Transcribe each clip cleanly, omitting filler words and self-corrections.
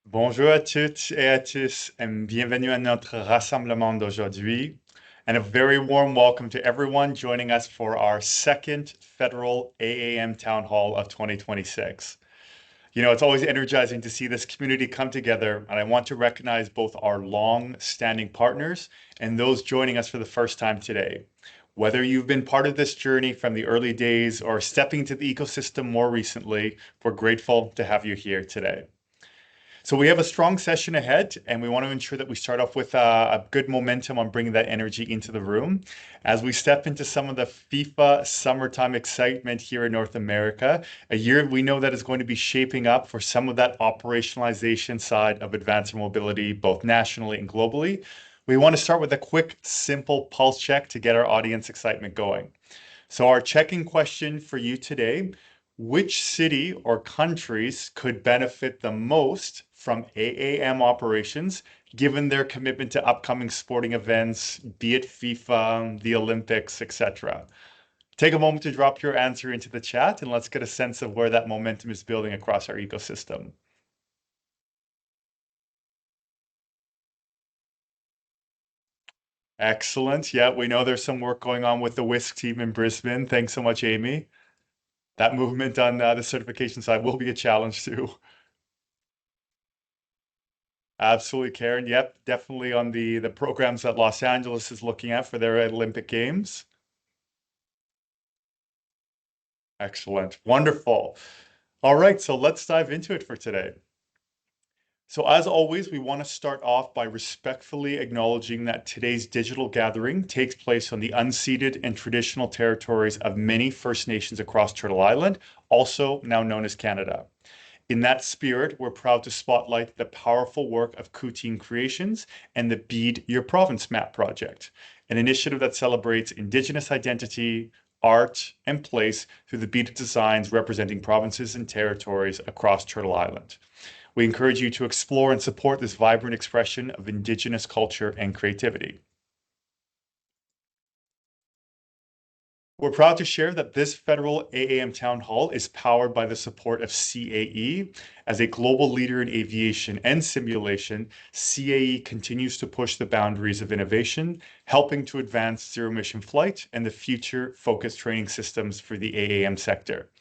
Bonjour à toutes et à tous, and bienvenue à notre rassemblement d'aujourd'hui. And a very warm welcome to everyone joining us for our second federal AAM Town Hall of 2026. You know, it's always energizing to see this community come together, and I want to recognize both our long-standing partners and those joining us for the first time today. Whether you've been part of this journey from the early days or stepping into the ecosystem more recently, we're grateful to have you here today. So we have a strong session ahead, and we want to ensure that we start off with a good momentum on bringing that energy into the room. As we step into some of the FIFA summertime excitement here in North America, a year we know that is going to be shaping up for some of that operationalization side of advanced air mobility, both nationally and globally. We want to start with a quick, simple pulse check to get our audience excitement going. So our checking question for you today: which city or countries could benefit the most from AAM operations, given their commitment to upcoming sporting events, be it FIFA, the Olympics, etc.? Take a moment to drop your answer into the chat, and let's get a sense of where that momentum is building across our ecosystem. Excellent. Yeah, we know there's some work going on with the Whisk team in Brisbane. Thanks so much, Amy. That movement on the certification side will be a challenge too. Absolutely, Karen. Yep, definitely on the programs that Los Angeles is looking at for their Olympic Games. Excellent. Wonderful. All right, so let's dive into it for today. So as always, we want to start off by respectfully acknowledging that today's digital gathering takes place on the unceded and traditional territories of many First Nations across Turtle Island, also now known as Canada. In that spirit, we're proud to spotlight the powerful work of Kuteen Creations and the Bead Your Province Map project, an initiative that celebrates Indigenous identity, art, and place through the beaded designs representing provinces and territories across Turtle Island. We encourage you to explore and support this vibrant expression of Indigenous culture and creativity. We're proud to share that this federal AAM Town Hall is powered by the support of CAE. As a global leader in aviation and simulation, CAE continues to push the boundaries of innovation, helping to advance zero-emission flight and the future-focused training systems for the AAM sector.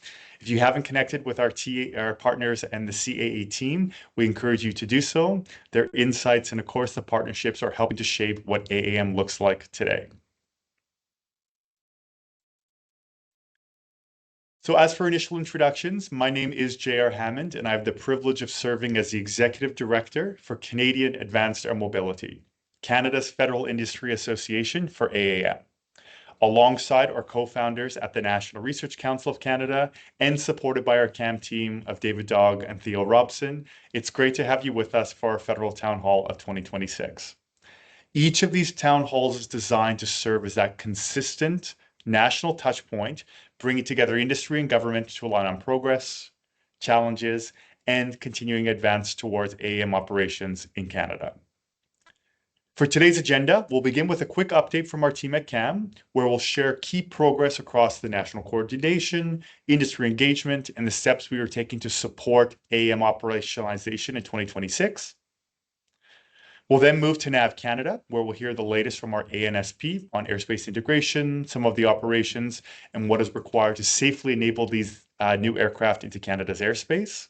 If you haven't connected with our partners and the CAA team, we encourage you to do so. Their insights and, of course, the partnerships are helping to shape what AAM looks like today. So as for initial introductions, my name is J.R. Hammond, and I have the privilege of serving as the Executive Director for Canadian Advanced Air Mobility, Canada's Federal Industry Association for AAM. Alongside our co-founders at the National Research Council of Canada and supported by our CAAM team of David Dogg and Theo Robson, it's great to have you with us for our Federal Town Hall of 2026. Each of these town halls is designed to serve as that consistent national touchpoint, bringing together industry and government to align on progress, challenges, and continuing advance towards AAM operations in Canada. For today's agenda, we'll begin with a quick update from our team at CAAM, where we'll share key progress across the national coordination, industry engagement, and the steps we are taking to support AAM operationalization in 2026. We'll then move to NAV Canada, where we'll hear the latest from our ANSP on airspace integration, some of the operations, and what is required to safely enable these new aircraft into Canada's airspace.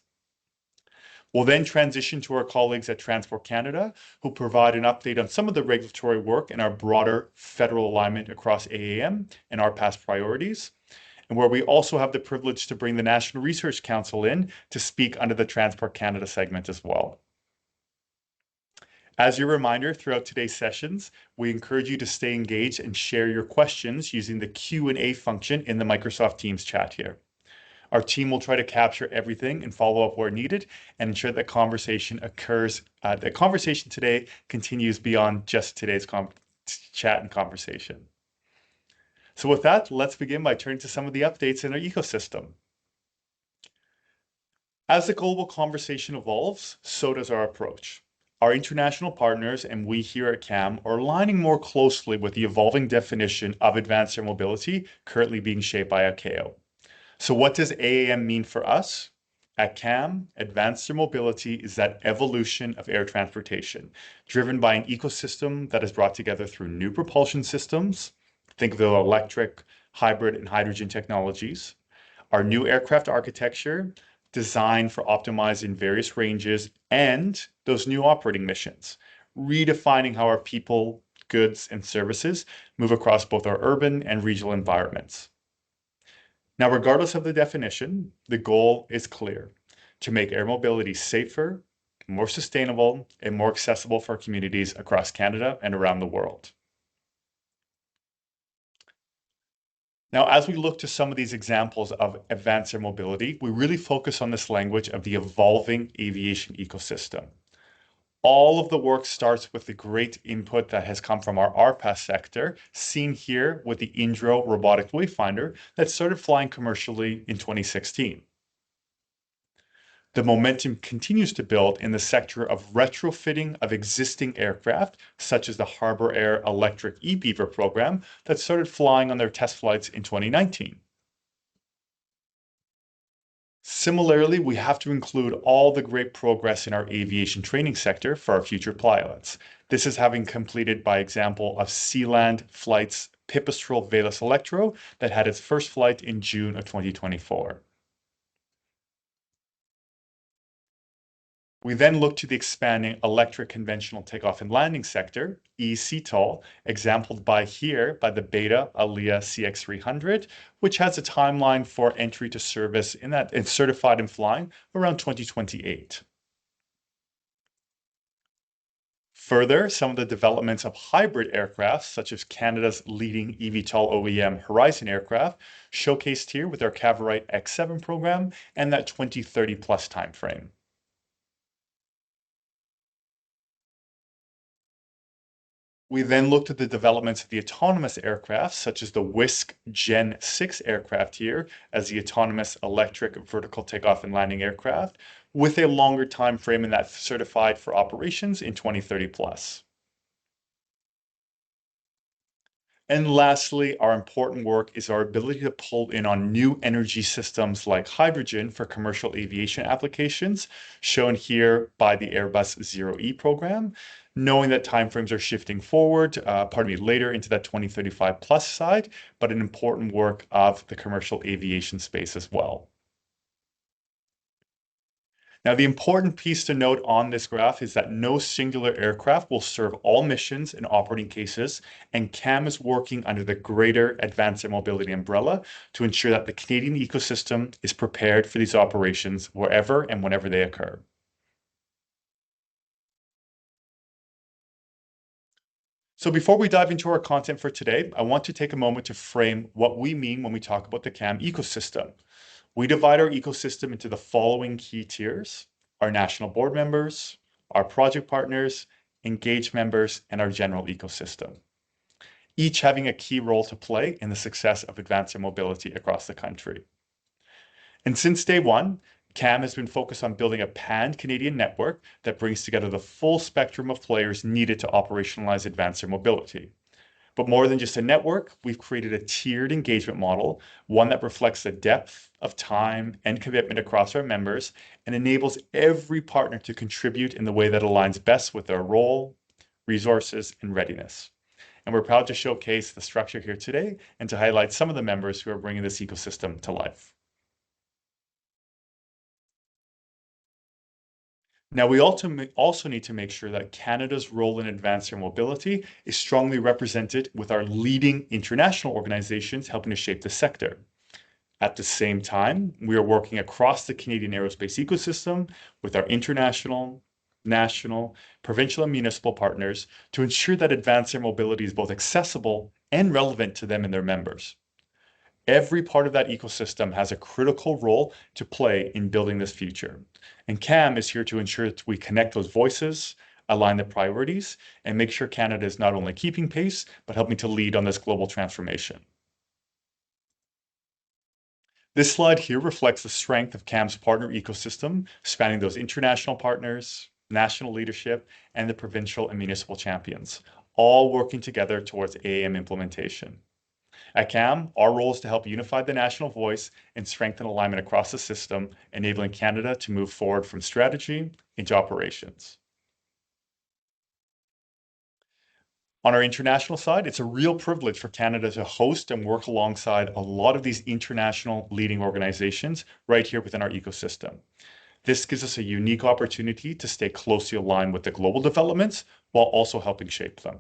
We'll then transition to our colleagues at Transport Canada, who provide an update on some of the regulatory work and our broader federal alignment across AAM and RPAS priorities, and where we also have the privilege to bring the National Research Council in to speak under the Transport Canada segment as well. As your reminder, throughout today's sessions, we encourage you to stay engaged and share your questions using the Q&A function in the Microsoft Teams chat here. Our team will try to capture everything and follow up where needed and ensure that conversation occurs. The conversation today continues beyond just today's chat and conversation. So with that, let's begin by turning to some of the updates in our ecosystem. As the global conversation evolves, so does our approach. Our international partners and we here at CAAM are aligning more closely with the evolving definition of advanced air mobility currently being shaped by ICAO. So what does AAM mean for us? At CAAM, advanced air mobility is that evolution of air transportation, driven by an ecosystem that is brought together through new propulsion systems, think of the electric, hybrid, and hydrogen technologies, our new aircraft architecture, designed for optimizing various ranges, and those new operating missions, redefining how our people, goods, and services move across both our urban and regional environments. Now, regardless of the definition, the goal is clear: to make air mobility safer, more sustainable, and more accessible for communities across Canada and around the world. Now, as we look to some of these examples of advanced air mobility, we really focus on this language of the evolving aviation ecosystem. All of the work starts with the great input that has come from our RPAS sector, seen here with the Indro robotic wayfinder that started flying commercially in 2016. The momentum continues to build in the sector of retrofitting of existing aircraft, such as the Harbour Air Electric eBeaver program that started flying on their test flights in 2019. Similarly, we have to include all the great progress in our aviation training sector for our future pilots. This is having completed by example of Sealand Flight's Pipistrel Velis Electro that had its first flight in June of 2024. We then look to the expanding electric conventional takeoff and landing sector, eVTOL, exampled by the Beta ALIA CX300, which has a timeline for entry to service in certified and flying around 2028. Further, some of the developments of hybrid aircraft, such as Canada's leading eVTOL OEM Horizon Aircraft, showcased here with our Cavorite X7 program and that 2030 plus timeframe. We then looked at the developments of the autonomous aircraft, such as the Wisk Gen 6 aircraft here, as the autonomous electric vertical takeoff and landing aircraft, with a longer time frame in that certified for operations in 2030 plus. And lastly, our important work is our ability to pull in on new energy systems like hydrogen for commercial aviation applications, shown here by the Airbus Zero-E program, knowing that timeframes are shifting forward, later into that 2035 plus side, but an important work of the commercial aviation space as well. Now, the important piece to note on this graph is that no singular aircraft will serve all missions and operating cases, and CAAM is working under the greater advanced air mobility umbrella to ensure that the Canadian ecosystem is prepared for these operations wherever and whenever they occur. So before we dive into our content for today, I want to take a moment to frame what we mean when we talk about the CAAM ecosystem. We divide our ecosystem into the following key tiers: our national board members, our project partners, engaged members, and our general ecosystem, each having a key role to play in the success of advanced air mobility across the country. And since day one, CAAM has been focused on building a pan-Canadian network that brings together the full spectrum of players needed to operationalize advanced air mobility. But more than just a network, we've created a tiered engagement model, one that reflects the depth of time and commitment across our members and enables every partner to contribute in the way that aligns best with their role, resources, and readiness. And we're proud to showcase the structure here today and to highlight some of the members who are bringing this ecosystem to life. Now, we also need to make sure that Canada's role in advanced air mobility is strongly represented with our leading international organizations helping to shape the sector. At the same time, we are working across the Canadian aerospace ecosystem with our international, national, provincial, and municipal partners to ensure that advanced air mobility is both accessible and relevant to them and their members. Every part of that ecosystem has a critical role to play in building this future. And CAAM is here to ensure that we connect those voices, align the priorities, and make sure Canada is not only keeping pace, but helping to lead on this global transformation. This slide here reflects the strength of CAAM's partner ecosystem, spanning those international partners, national leadership, and the provincial and municipal champions, all working together towards AAM implementation. At CAAM, our role is to help unify the national voice and strengthen alignment across the system, enabling Canada to move forward from strategy into operations. On our international side, it's a real privilege for Canada to host and work alongside a lot of these international leading organizations right here within our ecosystem. This gives us a unique opportunity to stay closely aligned with the global developments while also helping shape them.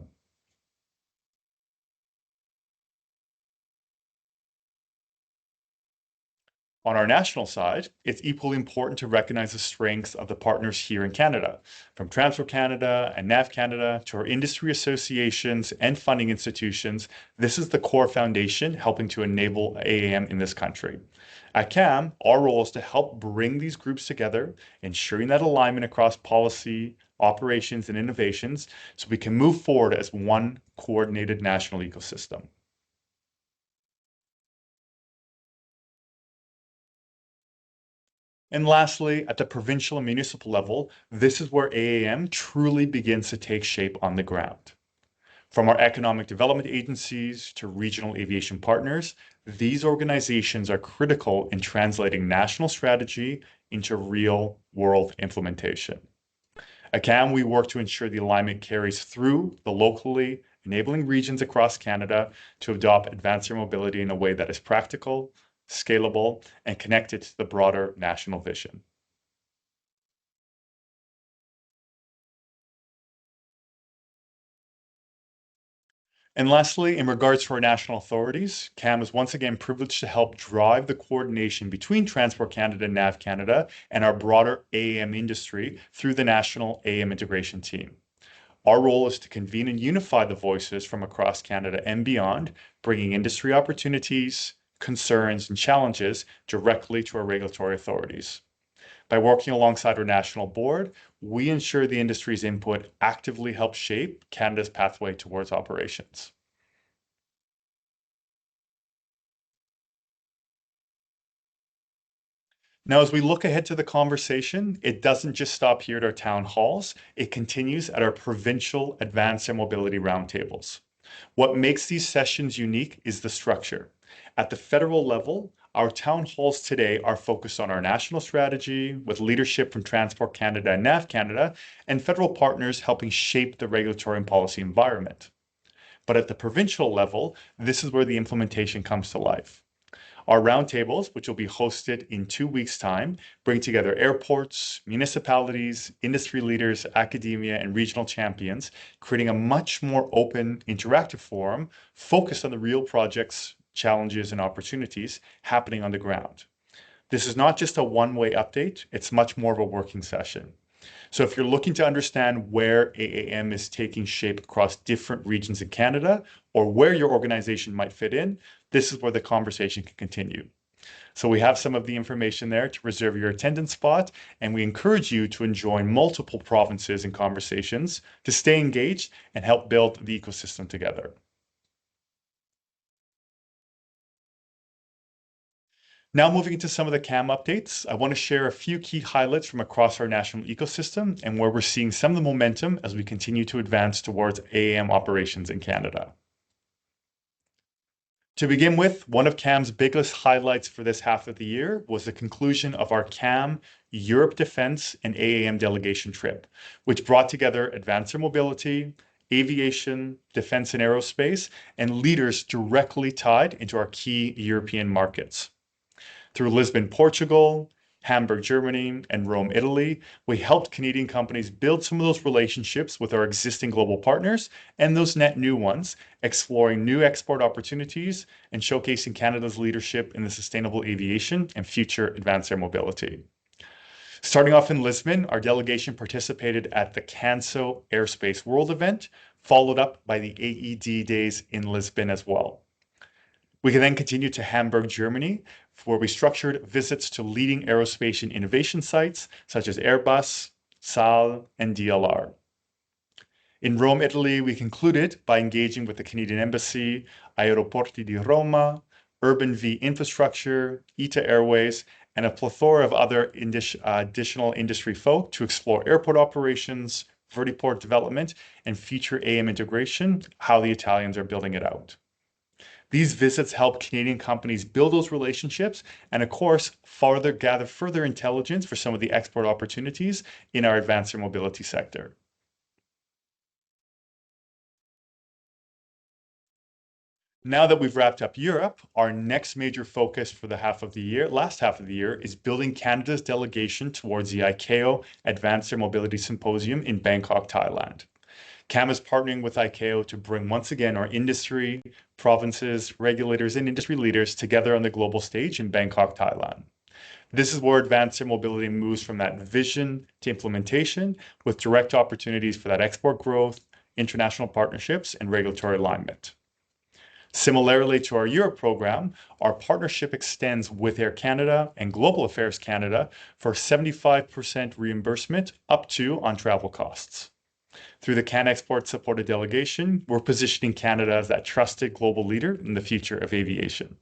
On our national side, it's equally important to recognize the strengths of the partners here in Canada, from Transport Canada and NAV Canada to our industry associations and funding institutions. This is the core foundation helping to enable AAM in this country. At CAAM, our role is to help bring these groups together, ensuring that alignment across policy, operations, and innovations so we can move forward as one coordinated national ecosystem. And lastly, at the provincial and municipal level, this is where AAM truly begins to take shape on the ground. From our economic development agencies to regional aviation partners, these organizations are critical in translating national strategy into real-world implementation. At CAAM, we work to ensure the alignment carries through the locally enabling regions across Canada to adopt advanced air mobility in a way that is practical, scalable, and connected to the broader national vision. And lastly, in regards to our national authorities, CAAM is once again privileged to help drive the coordination between Transport Canada and NAV Canada and our broader AAM industry through the National AAM Integration Team. Our role is to convene and unify the voices from across Canada and beyond, bringing industry opportunities, concerns, and challenges directly to our regulatory authorities. By working alongside our national board, we ensure the industry's input actively helps shape Canada's pathway towards operations. Now, as we look ahead to the conversation, it doesn't just stop here at our town halls, it continues at our provincial advanced air mobility roundtables. What makes these sessions unique is the structure. At the federal level, our town halls today are focused on our national strategy with leadership from Transport Canada and NAV Canada and federal partners helping shape the regulatory and policy environment. But at the provincial level, this is where the implementation comes to life. Our roundtables, which will be hosted in 2 weeks' time, bring together airports, municipalities, industry leaders, academia, and regional champions, creating a much more open, interactive forum focused on the real projects, challenges, and opportunities happening on the ground. This is not just a one-way update, it's much more of a working session. So if you're looking to understand where AAM is taking shape across different regions in Canada or where your organization might fit in, this is where the conversation can continue. So we have some of the information there to reserve your attendance spot, and we encourage you to join multiple provinces and conversations to stay engaged and help build the ecosystem together. Now moving into some of the CAAM updates, I want to share a few key highlights from across our national ecosystem and where we're seeing some of the momentum as we continue to advance towards AAM operations in Canada. To begin with, one of CAAM's biggest highlights for this half of the year was the conclusion of our CAAM Europe Defense and AAM delegation trip, which brought together advanced air mobility, aviation, defense and aerospace, and leaders directly tied into our key European markets. Through Lisbon, Portugal, Hamburg, Germany, and Rome, Italy, we helped Canadian companies build some of those relationships with our existing global partners and those net new ones, exploring new export opportunities and showcasing Canada's leadership in the sustainable aviation and future advanced air mobility. Starting off in Lisbon, our delegation participated at the CANSO Airspace World event, followed up by the AED days in Lisbon as well. We can then continue to Hamburg, Germany, where we structured visits to leading aerospace and innovation sites such as Airbus, SAL, and DLR. In Rome, Italy, we concluded by engaging with the Canadian Embassy, Aeroporti di Roma, Urban V Infrastructure, ITA Airways, and a plethora of other additional industry folk to explore airport operations, vertiport development, and future AAM integration, how the Italians are building it out. These visits help Canadian companies build those relationships and, of course, gather further intelligence for some of the export opportunities in our advanced air mobility sector. Now that we've wrapped up Europe, our next major focus for the last half of the year, is building Canada's delegation towards the ICAO Advanced Air Mobility Symposium in Bangkok, Thailand. CAAM is partnering with ICAO to bring once again our industry, provinces, regulators, and industry leaders together on the global stage in Bangkok, Thailand. This is where advanced air mobility moves from that vision to implementation, with direct opportunities for that export growth, international partnerships, and regulatory alignment. Similarly to our Europe program, our partnership extends with Air Canada and Global Affairs Canada for 75% reimbursement up to on travel costs. Through the CAN Export Supported Delegation, we're positioning Canada as that trusted global leader in the future of aviation.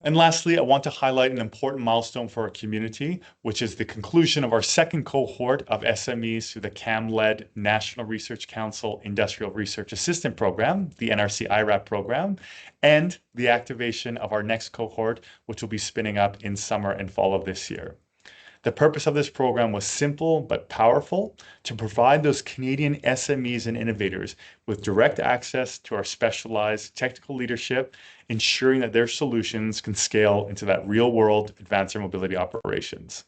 And lastly, I want to highlight an important milestone for our community, which is the conclusion of our second cohort of SMEs through the CAAM-led National Research Council Industrial Research Assistant Program, the NRC IRAP program, and the activation of our next cohort, which will be spinning up in summer and fall of this year. The purpose of this program was simple but powerful: to provide those Canadian SMEs and innovators with direct access to our specialized technical leadership, ensuring that their solutions can scale into that real-world advanced air mobility operations.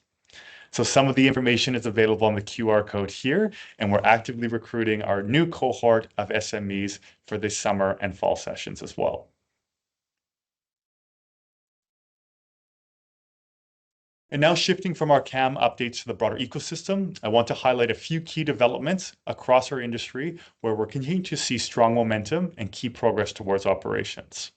So some of the information is available on the QR code here, and we're actively recruiting our new cohort of SMEs for this summer and fall sessions as well. And now, shifting from our CAAM updates to the broader ecosystem, I want to highlight a few key developments across our industry where we're continuing to see strong momentum and key progress towards operations.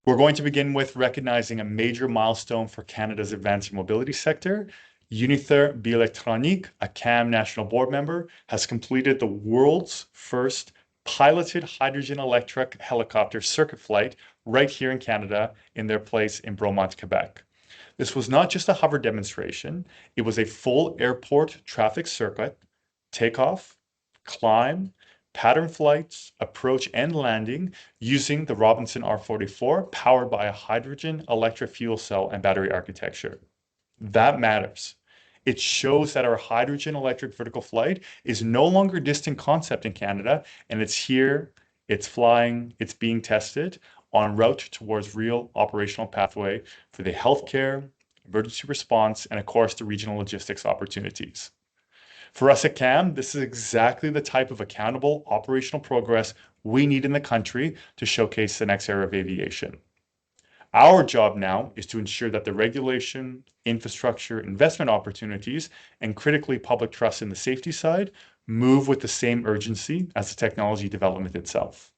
We're going to begin with recognizing a major milestone for Canada's advanced mobility sector. Unither Bioelectronic, a CAAM national board member, has completed the world's first piloted hydrogen electric helicopter circuit flight right here in Canada in their place in Bromont, Quebec. This was not just a hover demonstration, it was a full airport traffic circuit, takeoff, climb, pattern flights, approach, and landing using the Robinson R44, powered by a hydrogen electric fuel cell and battery architecture. That matters. It shows that our hydrogen electric vertical flight is no longer a distant concept in Canada, and it's here, it's flying, it's being tested en route towards real operational pathway for the healthcare, emergency response, and of course, the regional logistics opportunities. For us at CAAM, this is exactly the type of accountable operational progress we need in the country to showcase the next era of aviation. Our job now is to ensure that the regulation, infrastructure, investment opportunities, and critically public trust in the safety side move with the same urgency as the technology development itself.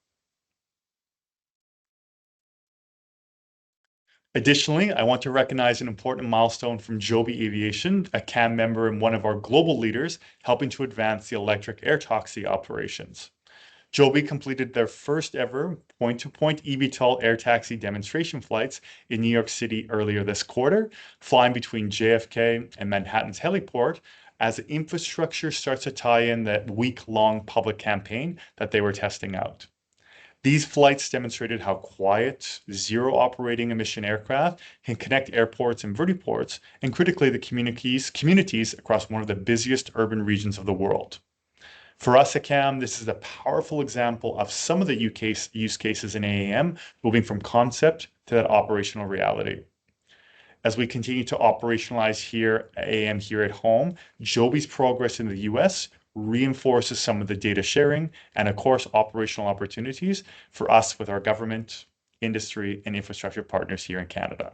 Additionally, I want to recognize an important milestone from Joby Aviation, a CAAM member and one of our global leaders, helping to advance the electric air taxi operations. Joby completed their first ever point-to-point eVTOL air taxi demonstration flights in New York City earlier this quarter, flying between JFK and Manhattan's heliport as the infrastructure starts to tie in that week-long public campaign that they were testing out. These flights demonstrated how quiet, zero operating emission aircraft can connect airports and vertiports, and critically the communities across one of the busiest urban regions of the world. For us at CAAM, this is a powerful example of some of the use cases in AAM moving from concept to that operational reality. As we continue to operationalize AAM here at home, Joby's progress in the US reinforces some of the data sharing and, of course, operational opportunities for us with our government, industry, and infrastructure partners here in Canada.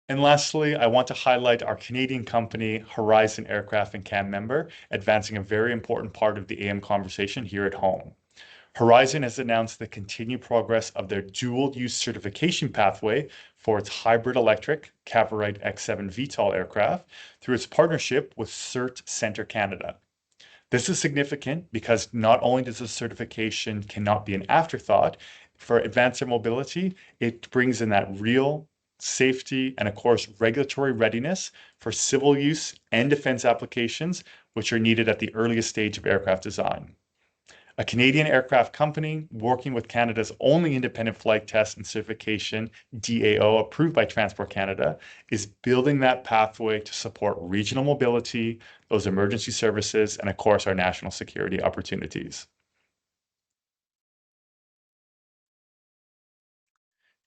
And lastly, I want to highlight our Canadian company, Horizon Aircraft and CAAM member, advancing a very important part of the AAM conversation here at home. Horizon has announced the continued progress of their dual-use certification pathway for its hybrid electric Cavorite X7 VTOL aircraft through its partnership with Cert Centre Canada. This is significant because not only does the certification cannot be an afterthought, for advanced air mobility, it brings in that real safety, and of course, regulatory readiness for civil use and defense applications, which are needed at the earliest stage of aircraft design. A Canadian aircraft company working with Canada's only independent flight test and certification, DAO, approved by Transport Canada, is building that pathway to support regional mobility, those emergency services, and of course, our national security opportunities.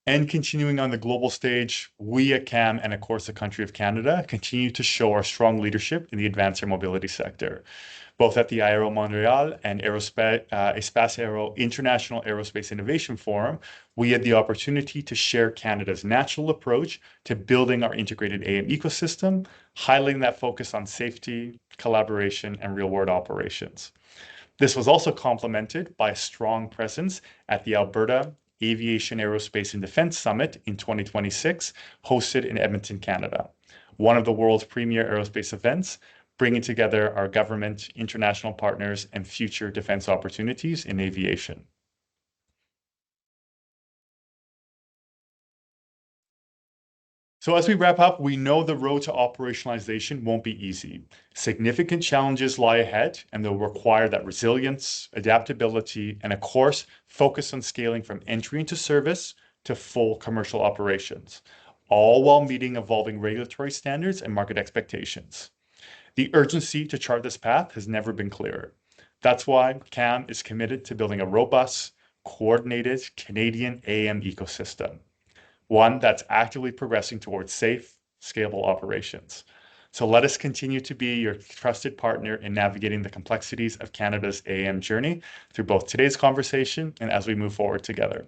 And continuing on the global stage, we at CAAM and of course the country of Canada continue to show our strong leadership in the advanced air mobility sector. Both at the Aero Montreal and Espace Aero International Aerospace Innovation Forum, we had the opportunity to share Canada's natural approach to building our integrated AAM ecosystem, highlighting that focus on safety, collaboration, and real-world operations. This was also complemented by a strong presence at the Alberta Aviation, Aerospace, and Defense Summit in 2026, hosted in Edmonton, Canada, one of the world's premier aerospace events, bringing together our government, international partners, and future defense opportunities in aviation. So as we wrap up, we know the road to operationalization won't be easy. Significant challenges lie ahead, and they'll require that resilience, adaptability, and of course, focus on scaling from entry into service to full commercial operations, all while meeting evolving regulatory standards and market expectations. The urgency to chart this path has never been clearer. That's why CAAM is committed to building a robust, coordinated Canadian AAM ecosystem, one that's actively progressing towards safe, scalable operations. So let us continue to be your trusted partner in navigating the complexities of Canada's AAM journey through both today's conversation and as we move forward together.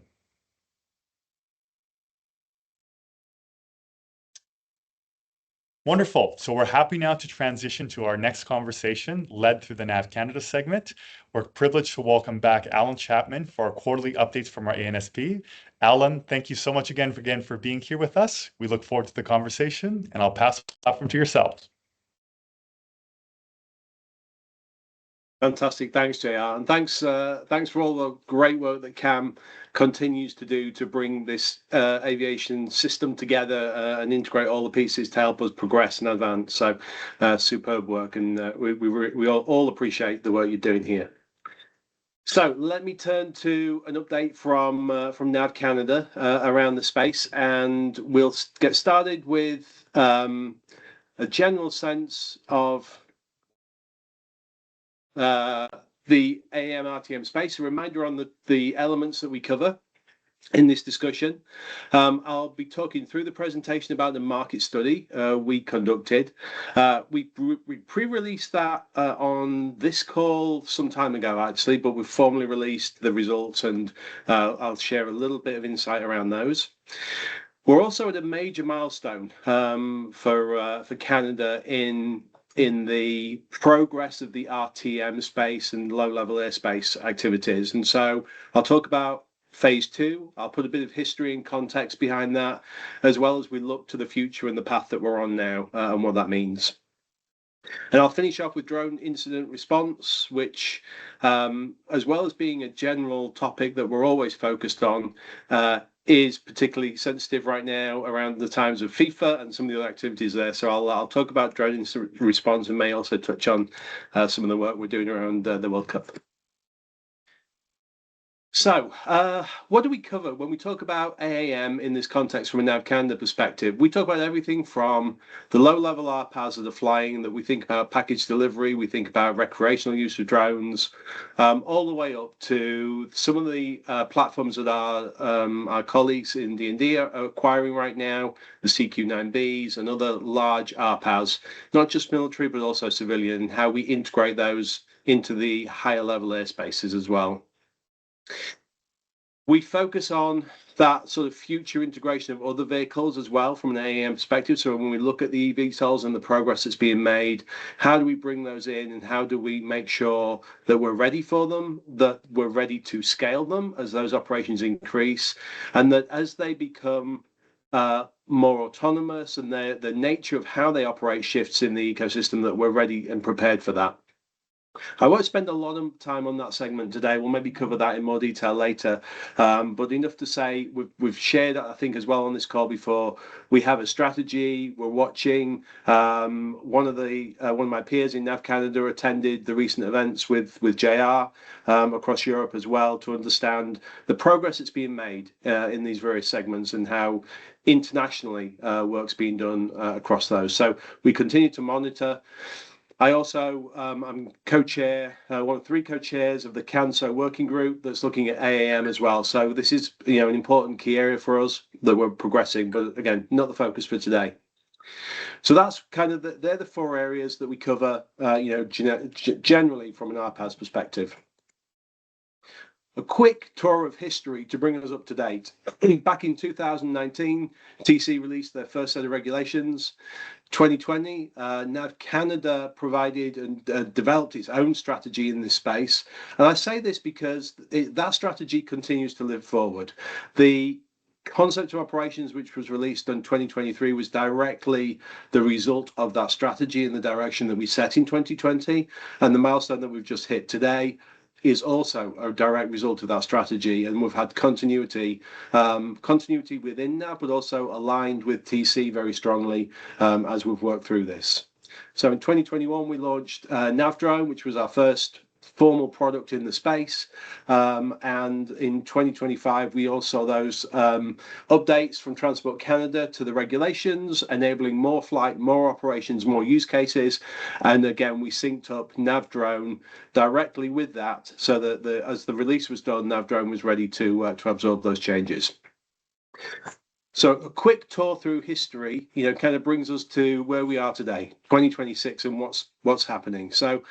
Wonderful. So we're happy now to transition to our next conversation led through the NAV Canada segment. We're privileged to welcome back Alan Chapman for our quarterly updates from our ANSP. Alan, thank you so much again for being here with us. We look forward to the conversation, and I'll pass the platform to yourself. Fantastic. Thanks, JR. And thanks for all the great work that CAAM continues to do to bring this aviation system together and integrate all the pieces to help us progress and advance. So superb work. And we all appreciate the work you're doing here. So let me turn to an update from NAV Canada around the space, and we'll get started with a general sense of the AAM RTM space, a reminder on the elements that we cover in this discussion. I'll be talking through the presentation about the market study we conducted. We pre-released that on this call some time ago, actually, but we've formally released the results, and I'll share a little bit of insight around those. We're also at a major milestone for Canada in the progress of the RTM space and low-level airspace activities. And so I'll talk about phase 2. I'll put a bit of history and context behind that, as well as we look to the future and the path that we're on now and what that means. And I'll finish off with drone incident response, which, as well as being a general topic that we're always focused on, is particularly sensitive right now around the times of FIFA and some of the other activities there. So I'll talk about drone incident response and may also touch on some of the work we're doing around the World Cup. So what do we cover when we talk about AAM in this context from a NAV Canada perspective? We talk about everything from the low-level RPAS of the flying, that we think about package delivery, we think about recreational use of drones, all the way up to some of the platforms that our colleagues in D&D are acquiring right now, the CQ-9Bs and other large RPAS, not just military, but also civilian, how we integrate those into the higher level airspaces as well. We focus on that sort of future integration of other vehicles as well from an AAM perspective. So when we look at the eVTOLs and the progress that's being made, how do we bring those in and how do we make sure that we're ready for them, that we're ready to scale them as those operations increase, and that as they become more autonomous and the nature of how they operate shifts in the ecosystem, that we're ready and prepared for that. I won't spend a lot of time on that segment today. We'll maybe cover that in more detail later. But enough to say, we've shared, I think, as well on this call before. We have a strategy. We're watching. One of my peers in NAV Canada attended the recent events with JR across Europe as well to understand the progress that's being made in these various segments and how internationally work's being done across those. So we continue to monitor. I also, I'm co-chair, one of 3 co-chairs of the CANSO working group that's looking at AAM as well. So this is, an important key area for us that we're progressing, but again, not the focus for today. So that's kind of they're the 4 areas that we cover, generally from an RPAS perspective. A quick tour of history to bring us up to date. Back in 2019, TC released their first set of regulations. 2020, NAV Canada provided and developed its own strategy in this space. And I say this because that strategy continues to live forward. The concept of operations, which was released in 2023, was directly the result of that strategy and the direction that we set in 2020. And the milestone that we've just hit today is also a direct result of that strategy, and we've had continuity within that, but also aligned with TC very strongly as we've worked through this. So in 2021, we launched NAV Drone, which was our first formal product in the space, and in 2025 we also saw those updates from Transport Canada to the regulations, enabling more flight, more operations, more use cases, and again we synced up NAV Drone directly with that, so that as the release was done, NAV Drone was ready to absorb those changes. So a quick tour through history, kind of brings us to where we are today, 2026, and what's happening. So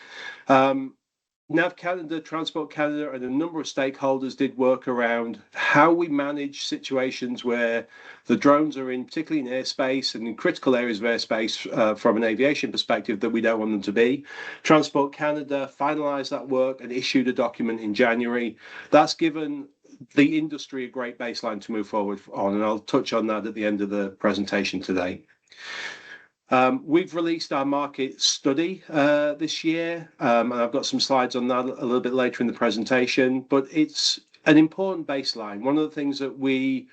NAV Canada, Transport Canada, and a number of stakeholders did work around how we manage situations where the drones are in, particularly in airspace and in critical areas of airspace from an aviation perspective that we don't want them to be. Transport Canada finalised that work and issued a document in January. That's given the industry a great baseline to move forward on, and I'll touch on that at the end of the presentation today. We've released our market study this year, and I've got some slides on that a little bit later in the presentation, but it's an important baseline. One of the things that we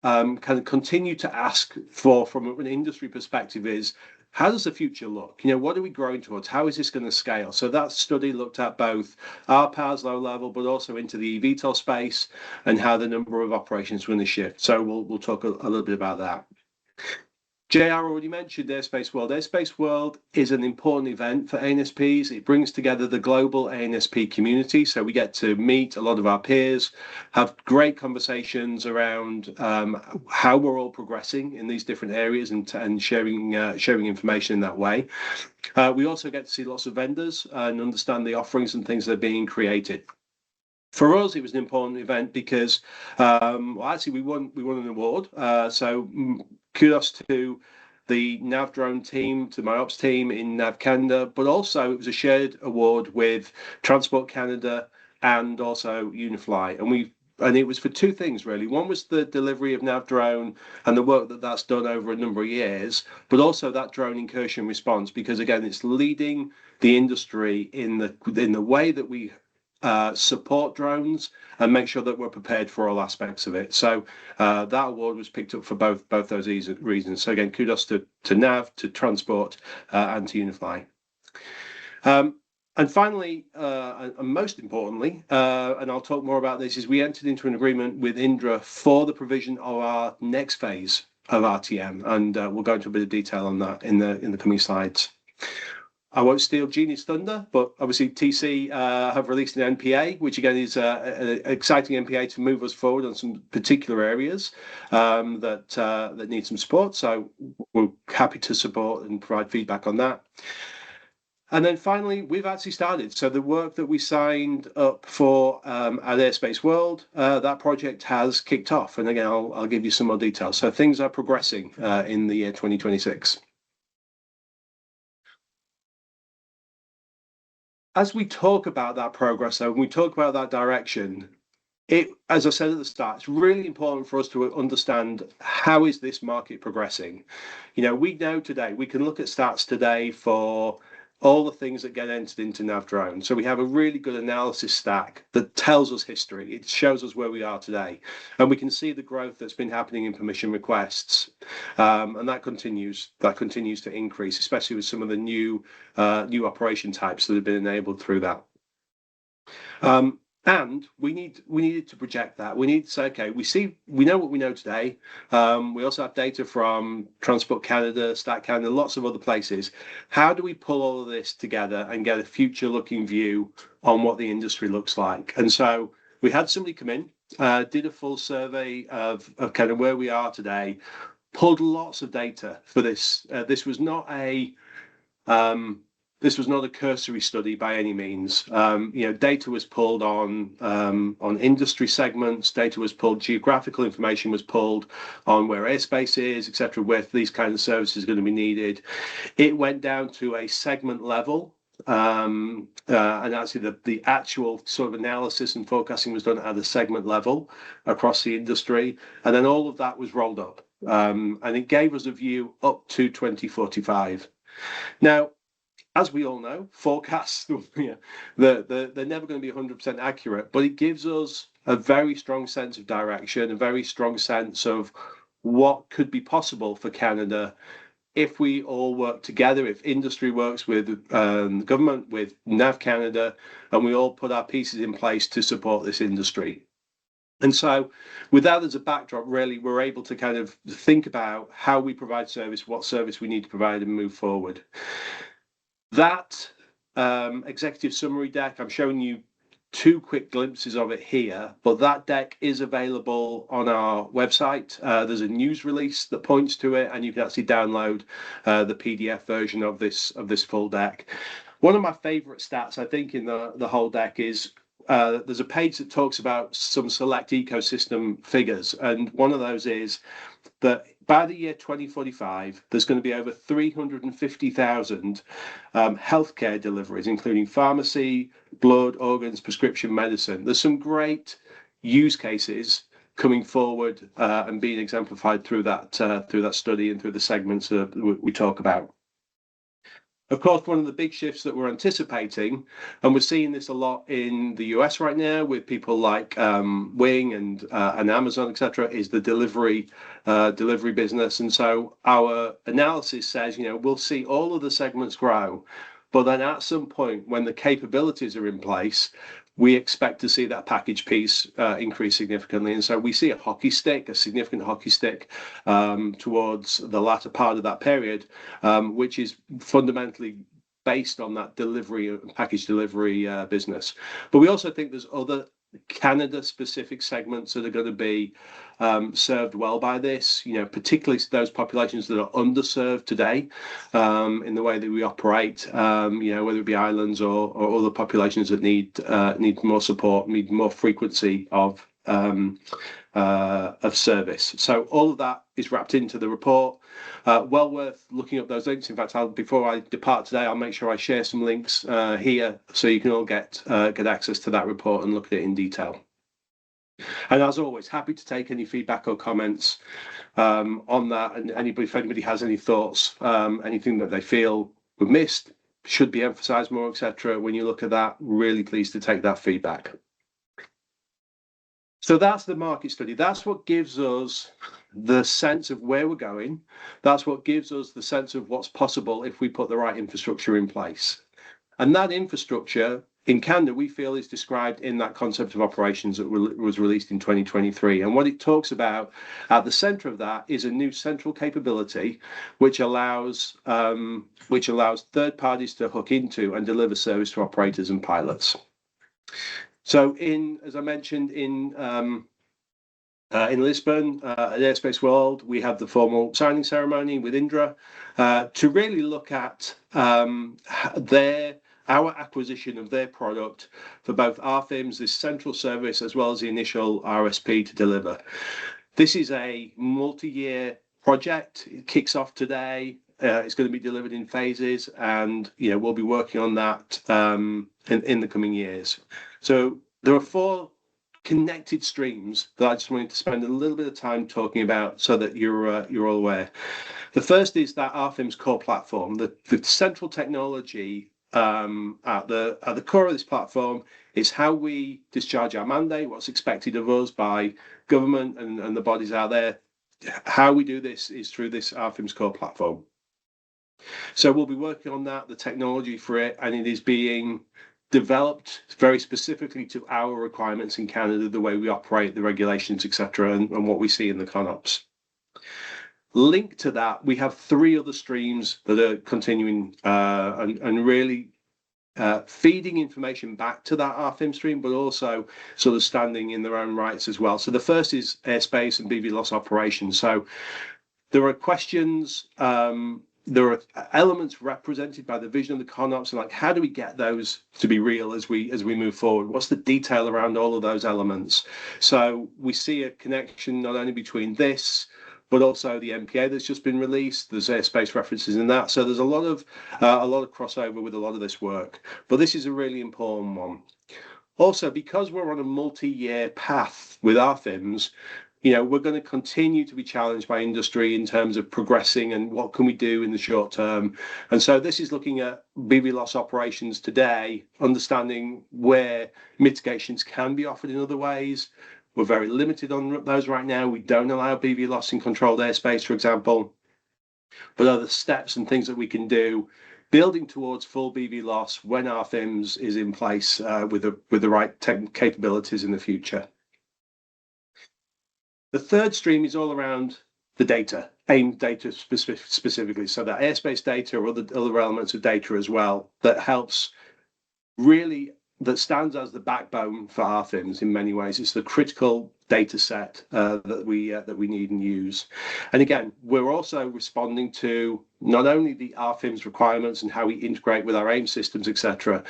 kind of continue to ask for from an industry perspective is, how does the future look? What are we growing towards? How is this going to scale? So that study looked at both RPAS low level, but also into the eVTOL space and how the number of operations are going to shift. So we'll talk a little bit about that. JR already mentioned Airspace World. Airspace World is an important event for ANSPs. It brings together the global ANSP community. So we get to meet a lot of our peers, have great conversations around how we're all progressing in these different areas and sharing information in that way. We also get to see lots of vendors and understand the offerings and things that are being created. For us, it was an important event because, actually, we won an award. So kudos to the NAV Drone team, to my ops team in NAV Canada, but also it was a shared award with Transport Canada and also Unifly. And it was for 2 things, really. One was the delivery of NAV Drone and the work that's done over a number of years, but also that drone incursion response, because again, it's leading the industry in the way that we support drones and make sure that we're prepared for all aspects of it. So that award was picked up for both those reasons. So again, kudos to NAV, to Transport, and to Unifly. And finally, and most importantly, and I'll talk more about this, is we entered into an agreement with Indra for the provision of our next phase of RTM, and we'll go into a bit of detail on that in the coming slides. I won't steal Jeannie's thunder, but obviously TC have released an NPA, which again is an exciting NPA to move us forward on some particular areas that need some support. So we're happy to support and provide feedback on that. And then finally, we've actually started. So the work that we signed up for at Airspace World, that project has kicked off. And again, I'll give you some more details. So things are progressing in the year 2026. As we talk about that progress, though, when we talk about that direction, as I said at the start, it's really important for us to understand how is this market progressing. We know today, we can look at stats today for all the things that get entered into NAV drone. So we have a really good analysis stack that tells us history. It shows us where we are today. And we can see the growth that's been happening in permission requests. And that continues to increase, especially with some of the new operation types that have been enabled through that. And we needed to project that. We need to say, okay, we know what we know today. We also have data from Transport Canada, Stat Canada, lots of other places. How do we pull all of this together and get a future-looking view on what the industry looks like? And so we had somebody come in, did a full survey of kind of where we are today, pulled lots of data for this. This was not a cursory study by any means. Data was pulled on industry segments. Data was pulled. Geographical information was pulled on where airspace is, etc., where these kinds of services are going to be needed. It went down to a segment level, and actually the actual sort of analysis and forecasting was done at a segment level across the industry, and then all of that was rolled up, and it gave us a view up to 2045. Now, as we all know, forecasts, they're never going to be 100% accurate, but it gives us a very strong sense of direction, a very strong sense of what could be possible for Canada if we all work together, if industry works with the government, with NAV Canada, and we all put our pieces in place to support this industry. And so with that as a backdrop, really, we're able to kind of think about how we provide service, what service we need to provide, and move forward. That executive summary deck, I'm showing you two quick glimpses of it here, but that deck is available on our website. There's a news release that points to it, and you can actually download the PDF version of this full deck. One of my favorite stats, I think, in the whole deck is there's a page that talks about some select ecosystem figures, and one of those is that by the year 2045, there's going to be over 350,000 healthcare deliveries, including pharmacy, blood, organs, prescription medicine. There's some great use cases coming forward and being exemplified through that study and through the segments that we talk about. Of course, one of the big shifts that we're anticipating, and we're seeing this a lot in the US right now with people like Wing and Amazon, etc., is the delivery business. And so our analysis says, we'll see all of the segments grow, but then at some point when the capabilities are in place, we expect to see that package piece increase significantly. And so we see a significant hockey stick towards the latter part of that period, which is fundamentally based on that delivery, package delivery business. But we also think there's other Canada-specific segments that are going to be served well by this, particularly those populations that are underserved today in the way that we operate, whether it be islands or other populations that need more support, need more frequency of service. So all of that is wrapped into the report. Well worth looking up those links. In fact, before I depart today, I'll make sure I share some links here so you can all get access to that report and look at it in detail. And as always, happy to take any feedback or comments on that. And if anybody has any thoughts, anything that they feel we missed, should be emphasized more, etc. When you look at that, really pleased to take that feedback. So that's the market study. That's what gives us the sense of where we're going. That's what gives us the sense of what's possible if we put the right infrastructure in place. And that infrastructure in Canada, we feel, is described in that concept of operations that was released in 2023. And what it talks about at the center of that is a new central capability, which allows third parties to hook into and deliver service to operators and pilots. So as I mentioned, in Lisbon, at Airspace World, we have the formal signing ceremony with Indra to really look at our acquisition of their product for both rFIMS, this central service, as well as the initial RSP to deliver. This is a multi-year project. It kicks off today. It's going to be delivered in phases, and we'll be working on that in the coming years. So there are four connected streams that I just wanted to spend a little bit of time talking about so that you're all aware. The first is that rFIMS core platform. The central technology at the core of this platform is how we discharge our mandate, what's expected of us by government and the bodies out there. How we do this is through this rFIMS core platform. So we'll be working on that, the technology for it, and it is being developed very specifically to our requirements in Canada, the way we operate, the regulations, etc., and what we see in the CONOPS. Linked to that, we have 3 other streams that are continuing and really feeding information back to that rFIM stream, but also sort of standing in their own rights as well. So the first is airspace and BVLOS operations. So there are questions, there are elements represented by the vision of the CONOPS, and like, how do we get those to be real as we move forward? What's the detail around all of those elements? So we see a connection not only between this, but also the MPA that's just been released. There's airspace references in that. So there's a lot of crossover with a lot of this work. But this is a really important one. Also, because we're on a multi-year path with rFIMS, we're going to continue to be challenged by industry in terms of progressing and what can we do in the short term. And so this is looking at BVLOS operations today, understanding where mitigations can be offered in other ways. We're very limited on those right now. We don't allow BVLOS in controlled airspace, for example. But other steps and things that we can do, building towards full BVLOS when rFIMS is in place with the right capabilities in the future. The third stream is all around the data, AIM data specifically. So that airspace data or other elements of data as well that helps really, that stands as the backbone for rFIMS in many ways. It's the critical data set that we need and use. And again, we're also responding to not only the rFIMS requirements and how we integrate with our AIM systems, etc.,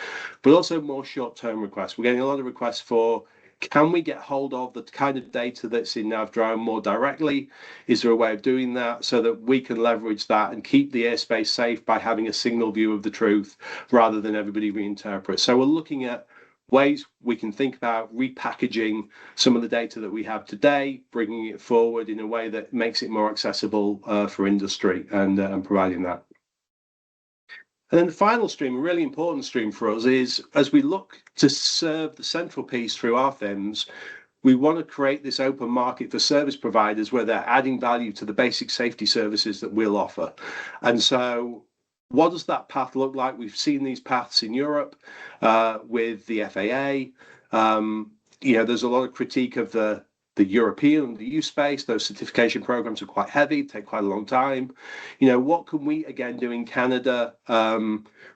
but also more short-term requests. We're getting a lot of requests for, can we get hold of the kind of data that's in NavDrone more directly? Is there a way of doing that so that we can leverage that and keep the airspace safe by having a single view of the truth rather than everybody reinterpret? So we're looking at ways we can think about repackaging some of the data that we have today, bringing it forward in a way that makes it more accessible for industry and providing that. And then the final stream, a really important stream for us, is as we look to serve the central piece through rFIMS, we want to create this open market for service providers where they're adding value to the basic safety services that we'll offer. And so what does that path look like? We've seen these paths in Europe with the FAA. There's a lot of critique of the European and the use space. Those certification programs are quite heavy, take quite a long time. What can we again do in Canada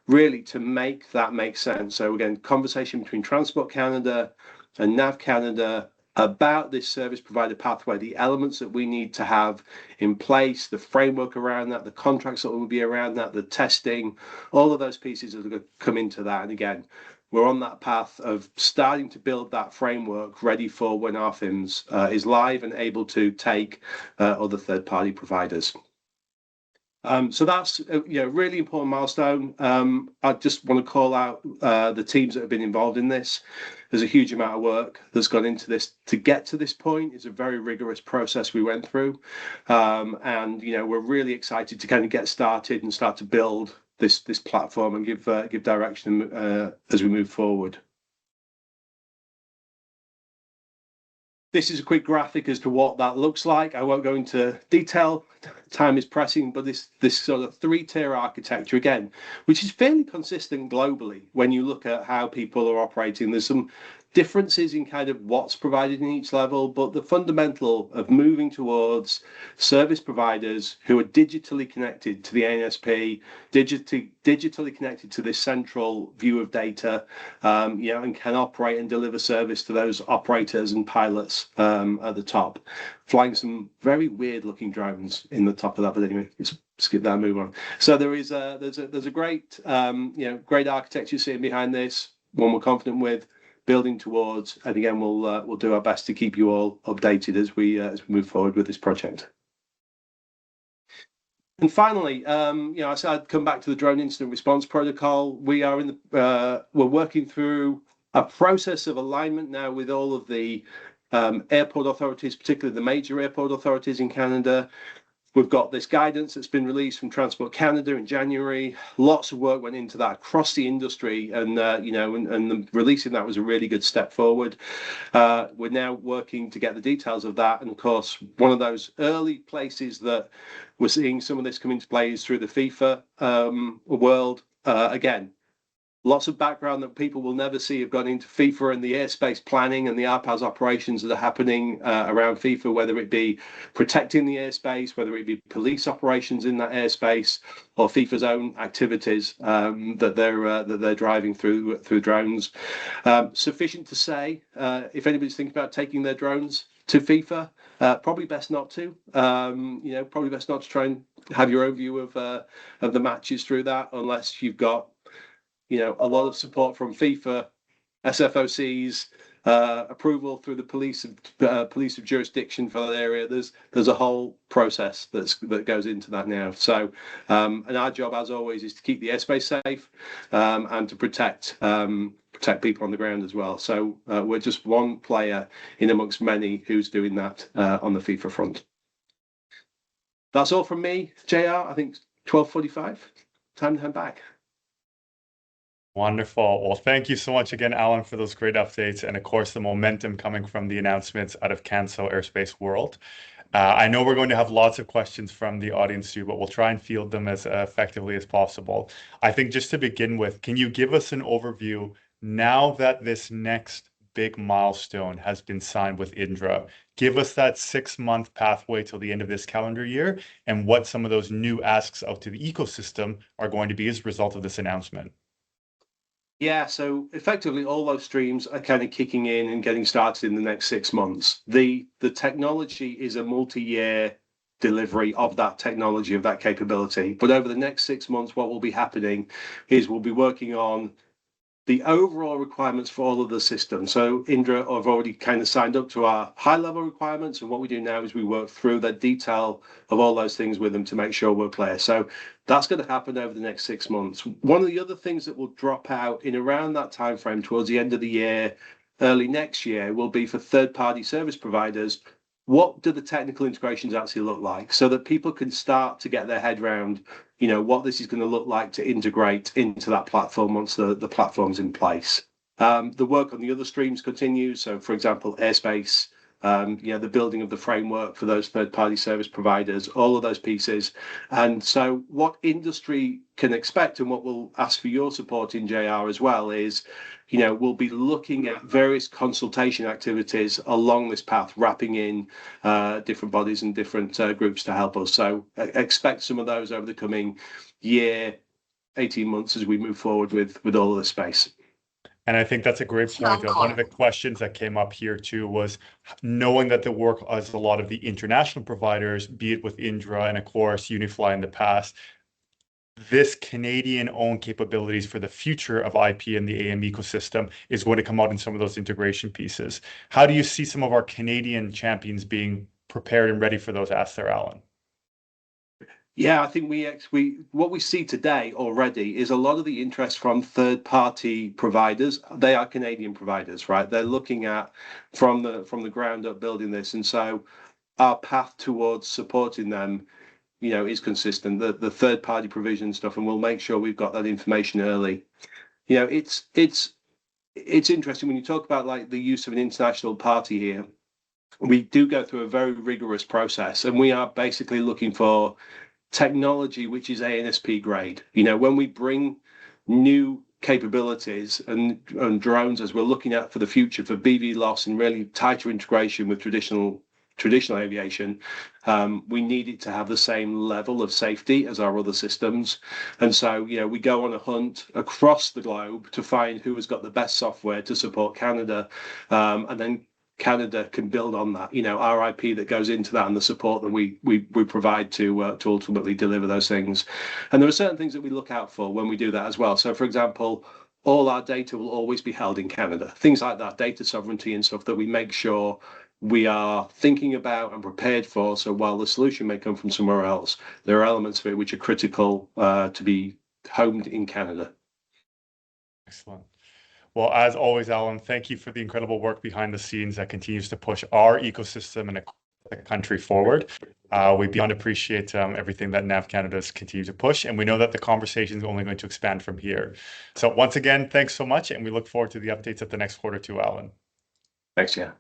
really to make that make sense? So again, conversation between Transport Canada and NAV Canada about this service provider pathway, the elements that we need to have in place, the framework around that, the contracts that will be around that, the testing, all of those pieces are going to come into that. And again, we're on that path of starting to build that framework ready for when rFIMS is live and able to take other third-party providers. So that's a really important milestone. I just want to call out the teams that have been involved in this. There's a huge amount of work that's gone into this to get to this point. It's a very rigorous process we went through, and we're really excited to kind of get started and start to build this platform and give direction as we move forward. This is a quick graphic as to what that looks like. I won't go into detail, time is pressing, but this sort of 3-tier architecture again, which is fairly consistent globally when you look at how people are operating. There's some differences in kind of what's provided in each level, but the fundamental of moving towards service providers who are digitally connected to the ANSP, digitally connected to this central view of data, and can operate and deliver service to those operators and pilots at the top, flying some very weird looking drones in the top of that. But anyway, let's skip that and move on. So there's a great great architecture sitting behind this, one we're confident with, building towards, and again we'll do our best to keep you all updated as we move forward with this project. And finally, I said I'd come back to the drone incident response protocol. We are we're working through a process of alignment now with all of the airport authorities, particularly the major airport authorities in Canada. We've got this guidance that's been released from Transport Canada in January. Lots of work went into that across the industry, and the releasing that was a really good step forward. We're now working to get the details of that, and of course, one of those early places that we're seeing some of this come into play is through the FIFA world. Again, lots of background that people will never see have gone into FIFA and the airspace planning and the RPAS operations that are happening around FIFA, whether it be protecting the airspace, whether it be police operations in that airspace, or FIFA's own activities that they're driving through drones. Sufficient to say, if anybody's thinking about taking their drones to FIFA, probably best not to. Probably best not to try and have your own view of the matches through that, unless you've got a lot of support from FIFA, SFOCs, approval through the police of jurisdiction for that area. There's a whole process that goes into that now. So, and our job, as always, is to keep the airspace safe and to protect people on the ground as well. So we're just one player in amongst many who's doing that on the FIFA front. That's all from me, JR. I think 12:45. Time to head back. Wonderful. Well, thank you so much again, Alan, for those great updates, and of course, the momentum coming from the announcements out of Cancel Airspace World. I know we're going to have lots of questions from the audience too, but we'll try and field them as effectively as possible. I think just to begin with, can you give us an overview now that this next big milestone has been signed with Indra? Give us that 6-month pathway till the end of this calendar year and what some of those new asks out to the ecosystem are going to be as a result of this announcement. Yeah, so effectively all those streams are kind of kicking in and getting started in the next 6 months. The technology is a multi-year delivery of that technology, of that capability. But over the next 6 months, what will be happening is we'll be working on the overall requirements for all of the systems. So Indra have already kind of signed up to our high-level requirements, and what we do now is we work through the detail of all those things with them to make sure we're clear. So that's going to happen over the next 6 months. One of the other things that will drop out in around that time frame towards the end of the year, early next year, will be for third-party service providers. What do the technical integrations actually look like, so that people can start to get their head around what this is going to look like to integrate into that platform once the platform's in place. The work on the other streams continues. So, for example, Airspace, the building of the framework for those third-party service providers, all of those pieces. And so what industry can expect, and what we'll ask for your support in JR as well, is we'll be looking at various consultation activities along this path, wrapping in different bodies and different groups to help us. So expect some of those over the coming year, 18 months as we move forward with all of this space. And I think that's a great point. One of the questions that came up here too was knowing that the work as a lot of the international providers, be it with Indra and of course Unifly in the past, this Canadian-owned capabilities for the future of IP and the AAM ecosystem is going to come out in some of those integration pieces. How do you see some of our Canadian champions being prepared and ready for those asks there, Alan? Yeah, I think what we see today already is a lot of the interest from third-party providers. They are Canadian providers, right? They're looking at from the ground up building this, and so our path towards supporting them, is consistent. The third-party provision stuff, and we'll make sure we've got that information early. It's interesting when you talk about like the use of an international party here. We do go through a very rigorous process, and we are basically looking for technology which is ANSP grade. When we bring new capabilities and drones, as we're looking at for the future for BVLOS and really tighter integration with traditional aviation, we need it to have the same level of safety as our other systems. And so, we go on a hunt across the globe to find who has got the best software to support Canada, and then Canada can build on that, our IP that goes into that and the support that we provide to ultimately deliver those things. And there are certain things that we look out for when we do that as well. So, for example, all our data will always be held in Canada. Things like that, data sovereignty and stuff that we make sure we are thinking about and prepared for. So while the solution may come from somewhere else, there are elements of it which are critical to be homed in Canada. Excellent. Well, as always, Alan, thank you for the incredible work behind the scenes that continues to push our ecosystem and the country forward. We beyond appreciate everything that NAV Canada has continued to push, and we know that the conversation is only going to expand from here. So once again, thanks so much, and we look forward to the updates at the next quarter too, Alan. Thanks, yeah.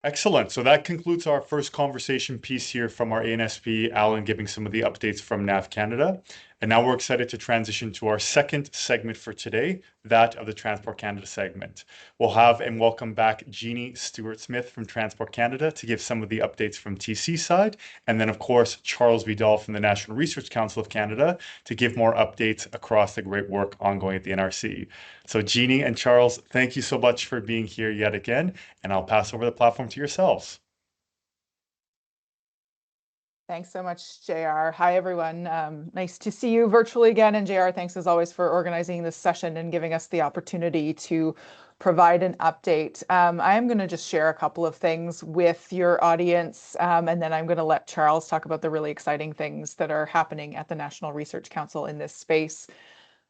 Excellent. So that concludes our first conversation piece here from our ANSP, Alan giving some of the updates from NAV Canada. And now we're excited to transition to our second segment for today, that of the Transport Canada segment. We'll have and welcome back Jeannie Stewart-Smith from Transport Canada to give some of the updates from TC side. And then, of course, Charles Vidal from the National Research Council of Canada to give more updates across the great work ongoing at the NRC. So Jeannie and Charles, thank you so much for being here yet again. And I'll pass over the platform to yourselves. Thanks so much, JR. Hi, everyone. Nice to see you virtually again. And JR, thanks as always for organizing this session and giving us the opportunity to provide an update. I am going to just share a couple of things with your audience, and then I'm going to let Charles talk about the really exciting things that are happening at the National Research Council in this space.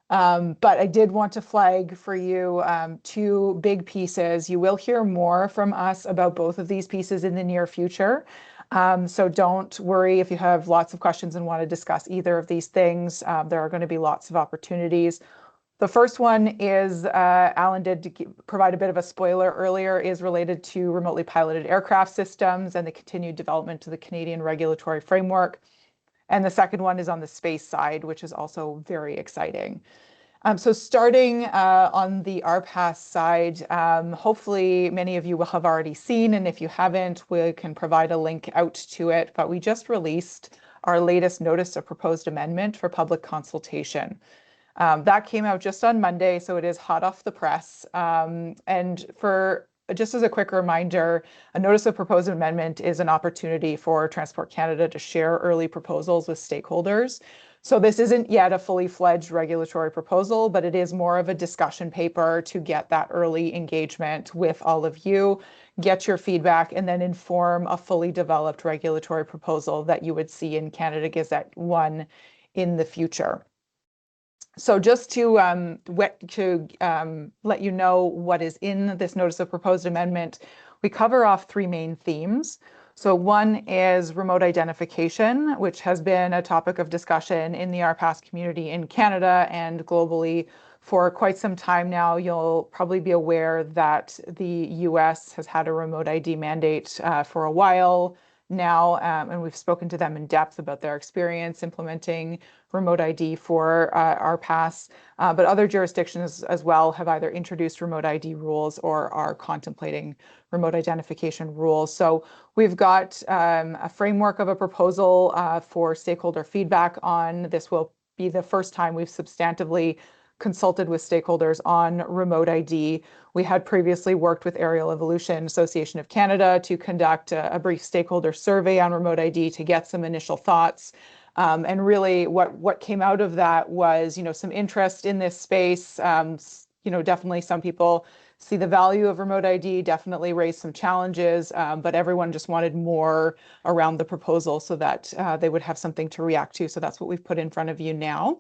But I did want to flag for you two big pieces. You will hear more from us about both of these pieces in the near future. So don't worry if you have lots of questions and want to discuss either of these things. There are going to be lots of opportunities. The first one is, Alan did provide a bit of a spoiler earlier, is related to remotely piloted aircraft systems and the continued development of the Canadian regulatory framework. And the second one is on the space side, which is also very exciting. So starting on the RPAS side, hopefully many of you will have already seen, and if you haven't, we can provide a link out to it, but we just released our latest notice of proposed amendment for public consultation. That came out just on Monday, so it is hot off the press. And for just as a quick reminder, a notice of proposed amendment is an opportunity for Transport Canada to share early proposals with stakeholders. So this isn't yet a fully fledged regulatory proposal, but it is more of a discussion paper to get that early engagement with all of you, get your feedback, and then inform a fully developed regulatory proposal that you would see in Canada Gazette 1 in the future. So just to let you know what is in this notice of proposed amendment, we cover off three main themes. So one is remote identification, which has been a topic of discussion in the RPAS community in Canada and globally for quite some time now. You'll probably be aware that the US has had a remote ID mandate for a while now, and we've spoken to them in depth about their experience implementing remote ID for RPAS, but other jurisdictions as well have either introduced remote ID rules or are contemplating remote identification rules. So we've got a framework of a proposal for stakeholder feedback on. This will be the first time we've substantively consulted with stakeholders on remote ID. We had previously worked with Aerial Evolution Association of Canada to conduct a brief stakeholder survey on remote ID to get some initial thoughts. And really what came out of that was, some interest in this space. Definitely some people see the value of remote ID, definitely raised some challenges, but everyone just wanted more around the proposal so that they would have something to react to. So that's what we've put in front of you now.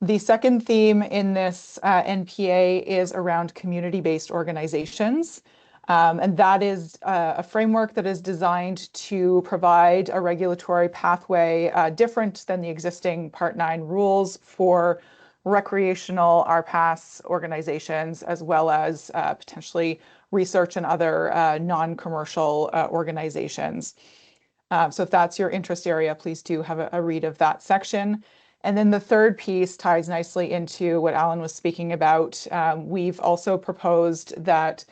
The second theme in this NPA is around community-based organizations. And that is a framework that is designed to provide a regulatory pathway different than the existing Part 9 rules for recreational RPAS organizations, as well as potentially research and other non-commercial organizations. So if that's your interest area, please do have a read of that section. And then the third piece ties nicely into what Alan was speaking about. We've also proposed that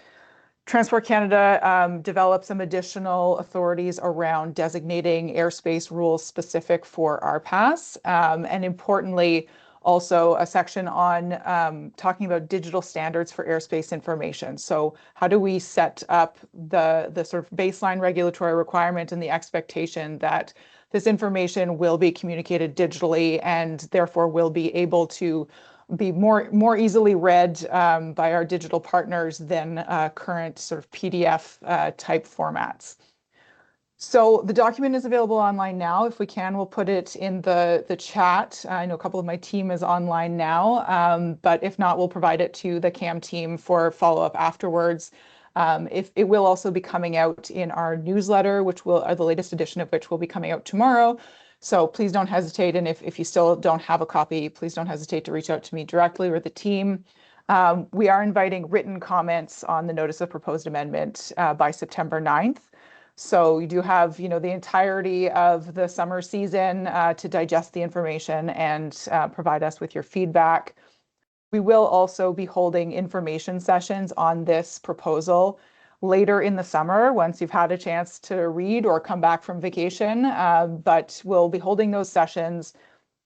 Transport Canada develop some additional authorities around designating airspace rules specific for RPAS, and importantly, also a section on talking about digital standards for airspace information. So how do we set up the sort of baseline regulatory requirement and the expectation that this information will be communicated digitally and therefore will be able to be more easily read by our digital partners than current sort of PDF type formats. So the document is available online now. If we can, we'll put it in the chat. I know a couple of my team is online now, but if not, we'll provide it to the CAAM team for follow-up afterwards. If it will also be coming out in our newsletter, which will, the latest edition of which will be coming out tomorrow. So please don't hesitate. And if you still don't have a copy, please don't hesitate to reach out to me directly or the team. We are inviting written comments on the notice of proposed amendment by September 9th. So you do have, the entirety of the summer season to digest the information and provide us with your feedback. We will also be holding information sessions on this proposal later in the summer once you've had a chance to read or come back from vacation. But we'll be holding those sessions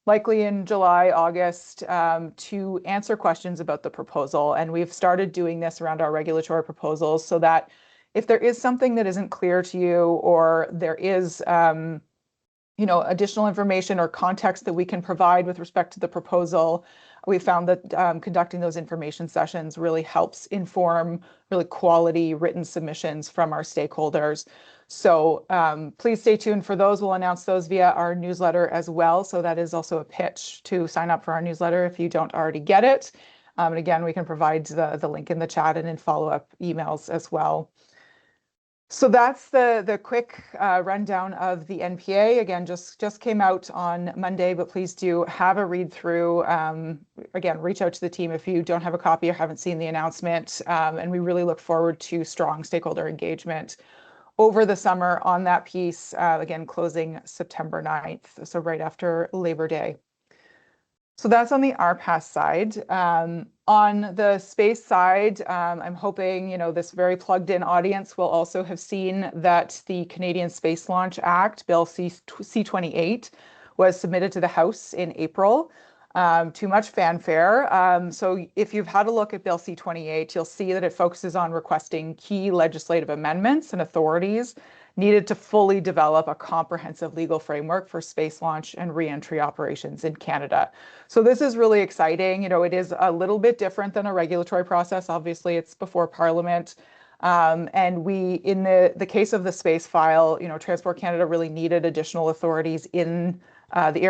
likely in July, August, to answer questions about the proposal. And we've started doing this around our regulatory proposals so that if there is something that isn't clear to you, or there is additional information or context that we can provide with respect to the proposal, we found that conducting those information sessions really helps inform really quality written submissions from our stakeholders. So please stay tuned for those. We'll announce those via our newsletter as well. So that is also a pitch to sign up for our newsletter if you don't already get it. And again, we can provide the link in the chat and in follow-up emails as well. So that's the quick rundown of the NPA. Again, just came out on Monday, but please do have a read through. Again, reach out to the team if you don't have a copy or haven't seen the announcement. And we really look forward to strong stakeholder engagement over the summer on that piece, again, closing September 9th, so right after Labor Day. So that's on the RPAS side. On the space side, I'm hoping, this very plugged in audience will also have seen that the Canadian Space Launch Act, Bill C-28, was submitted to the House in April. Too much fanfare. So if you've had a look at Bill C-28, you'll see that it focuses on requesting key legislative amendments and authorities needed to fully develop a comprehensive legal framework for space launch and re-entry operations in Canada. So this is really exciting. It is a little bit different than a regulatory process. Obviously, it's before Parliament. And we, in the case of the space file, Transport Canada really needed additional authorities in the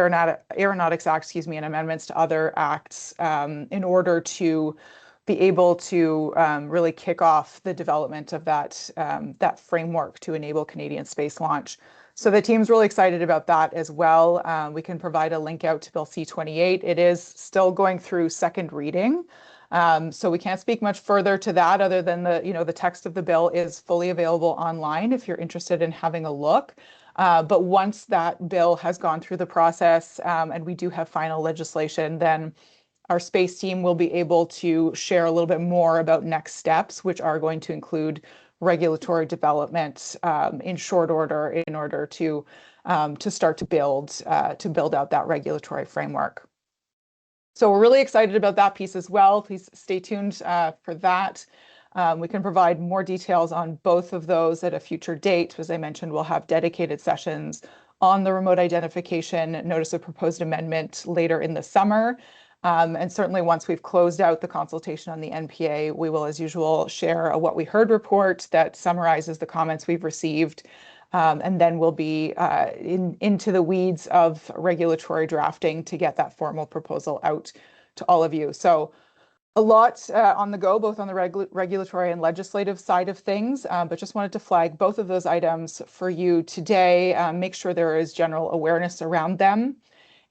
Aeronautics Act, and amendments to other acts in order to be able to really kick off the development of that framework to enable Canadian space launch. So the team's really excited about that as well. We can provide a link out to Bill C-28. It is still going through second reading. So we can't speak much further to that other than the text of the bill is fully available online if you're interested in having a look. But once that bill has gone through the process and we do have final legislation, then our space team will be able to share a little bit more about next steps, which are going to include regulatory development in short order in order to start to build out that regulatory framework. So we're really excited about that piece as well. Please stay tuned for that. We can provide more details on both of those at a future date. As I mentioned, we'll have dedicated sessions on the remote identification notice of proposed amendment later in the summer. And certainly once we've closed out the consultation on the NPA, we will, as usual, share a What We Heard report that summarizes the comments we've received. And then we'll be into the weeds of regulatory drafting to get that formal proposal out to all of you. So a lot on the go, both on the regulatory and legislative side of things, but just wanted to flag both of those items for you today, make sure there is general awareness around them.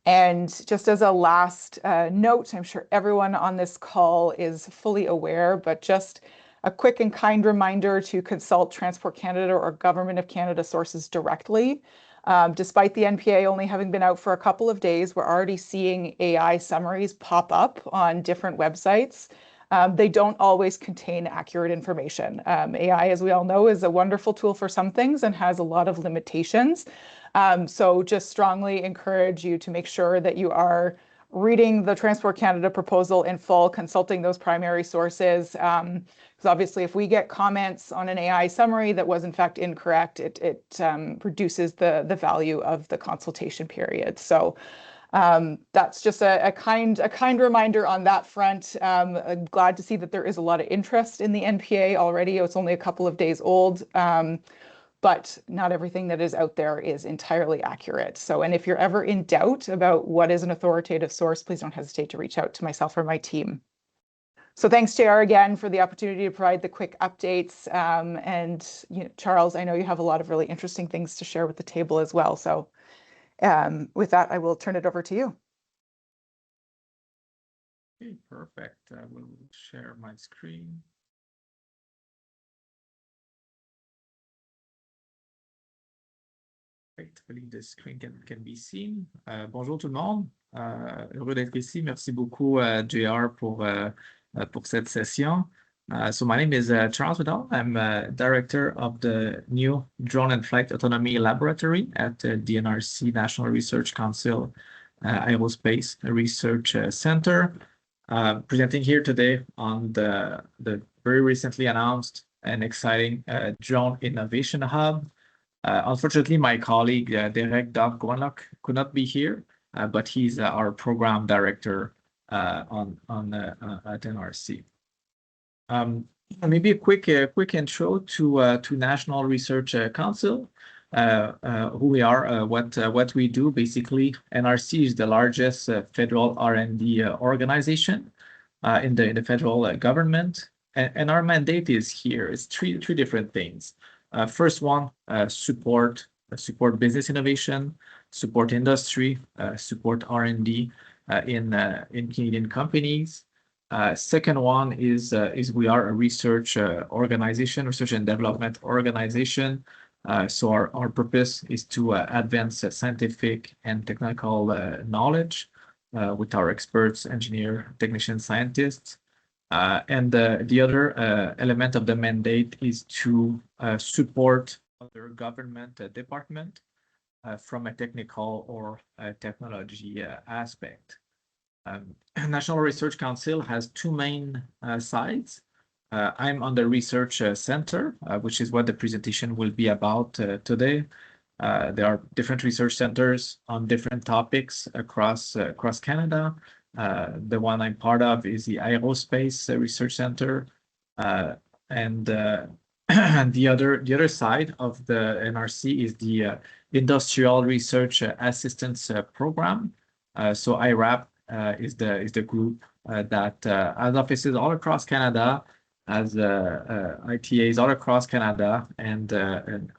And just as a last note, I'm sure everyone on this call is fully aware, but just a quick and kind reminder to consult Transport Canada or Government of Canada sources directly. Despite the NPA only having been out for a couple of days, we're already seeing AI summaries pop up on different websites. They don't always contain accurate information. AI, as we all know, is a wonderful tool for some things and has a lot of limitations. So just strongly encourage you to make sure that you are reading the Transport Canada proposal in full, consulting those primary sources. Because obviously if we get comments on an AI summary that was in fact incorrect, it reduces the value of the consultation period. So that's just a kind reminder on that front. I'm glad to see that there is a lot of interest in the NPA already. It's only a couple of days old. but not everything that is out there is entirely accurate. So, and if you're ever in doubt about what is an authoritative source, please don't hesitate to reach out to myself or my team. So thanks, JR, again, for the opportunity to provide the quick updates. And Charles, I know you have a lot of really interesting things to share with the table as well. So with that, I will turn it over to you. Okay, perfect. I will share my screen. I believe the screen can be seen. Bonjour tout le monde. Heureux d'être ici. Merci beaucoup, JR, pour cette session. So my name is Charles Vidal. I'm director of the new Drone and Flight Autonomy Laboratory at the NRC National Research Council Aerospace Research Center. Presenting here today on the very recently announced and exciting Drone Innovation Hub. Unfortunately, my colleague, Derek Dov-Gwanlock, could not be here, but he's our program director at NRC. Maybe a quick intro to National Research Council, who we are, what we do. Basically, NRC is the largest federal R&D organization in the federal government, and our mandate is here. It's three different things. First one, support business innovation, support industry, support R&D in Canadian companies. Second one is we are a research organization, research and development organization. So our purpose is to advance scientific and technical knowledge with our experts, engineer, technician, scientists. And the other element of the mandate is to support other government department from a technical or technology aspect. National Research Council has two main sides. I'm on the research center, which is what the presentation will be about today. There are different research centers on different topics across Canada. The one I'm part of is the Aerospace Research Center, and the other side of the NRC is the Industrial Research Assistance Program. So IRAP is the group that has offices all across Canada, has ITAs all across Canada, and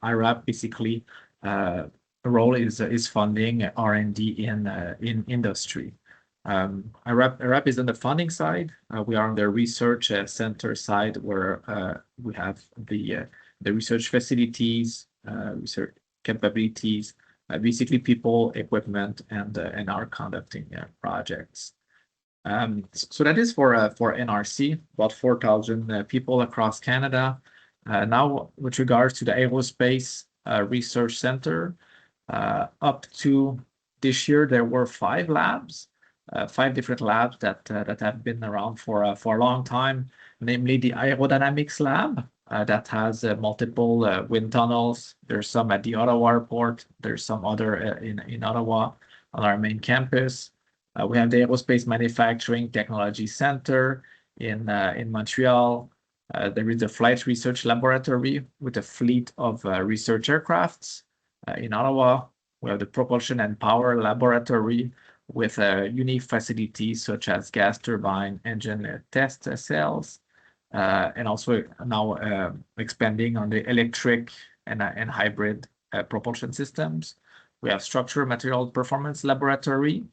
IRAP basically role is funding R&D in industry. IRAP is on the funding side. We are on the research center side, where we have the research facilities, research capabilities, basically people, equipment, and are conducting projects. So that is for NRC, about 4,000 people across Canada. Now, with regards to the Aerospace Research Center, up to this year, there were 5 labs. 5 different labs that have been around for a long time, namely the Aerodynamics Lab that has multiple wind tunnels. There's some at the Ottawa Airport. There's some other in Ottawa on our main campus. We have the Aerospace Manufacturing Technology Center in Montreal. There is the Flight Research Laboratory with a fleet of research aircrafts in Ottawa. We have the Propulsion and Power Laboratory with unique facilities such as gas turbine engine test cells, and also now expanding on the electric and hybrid propulsion systems. We have Structure Material Performance Laboratory,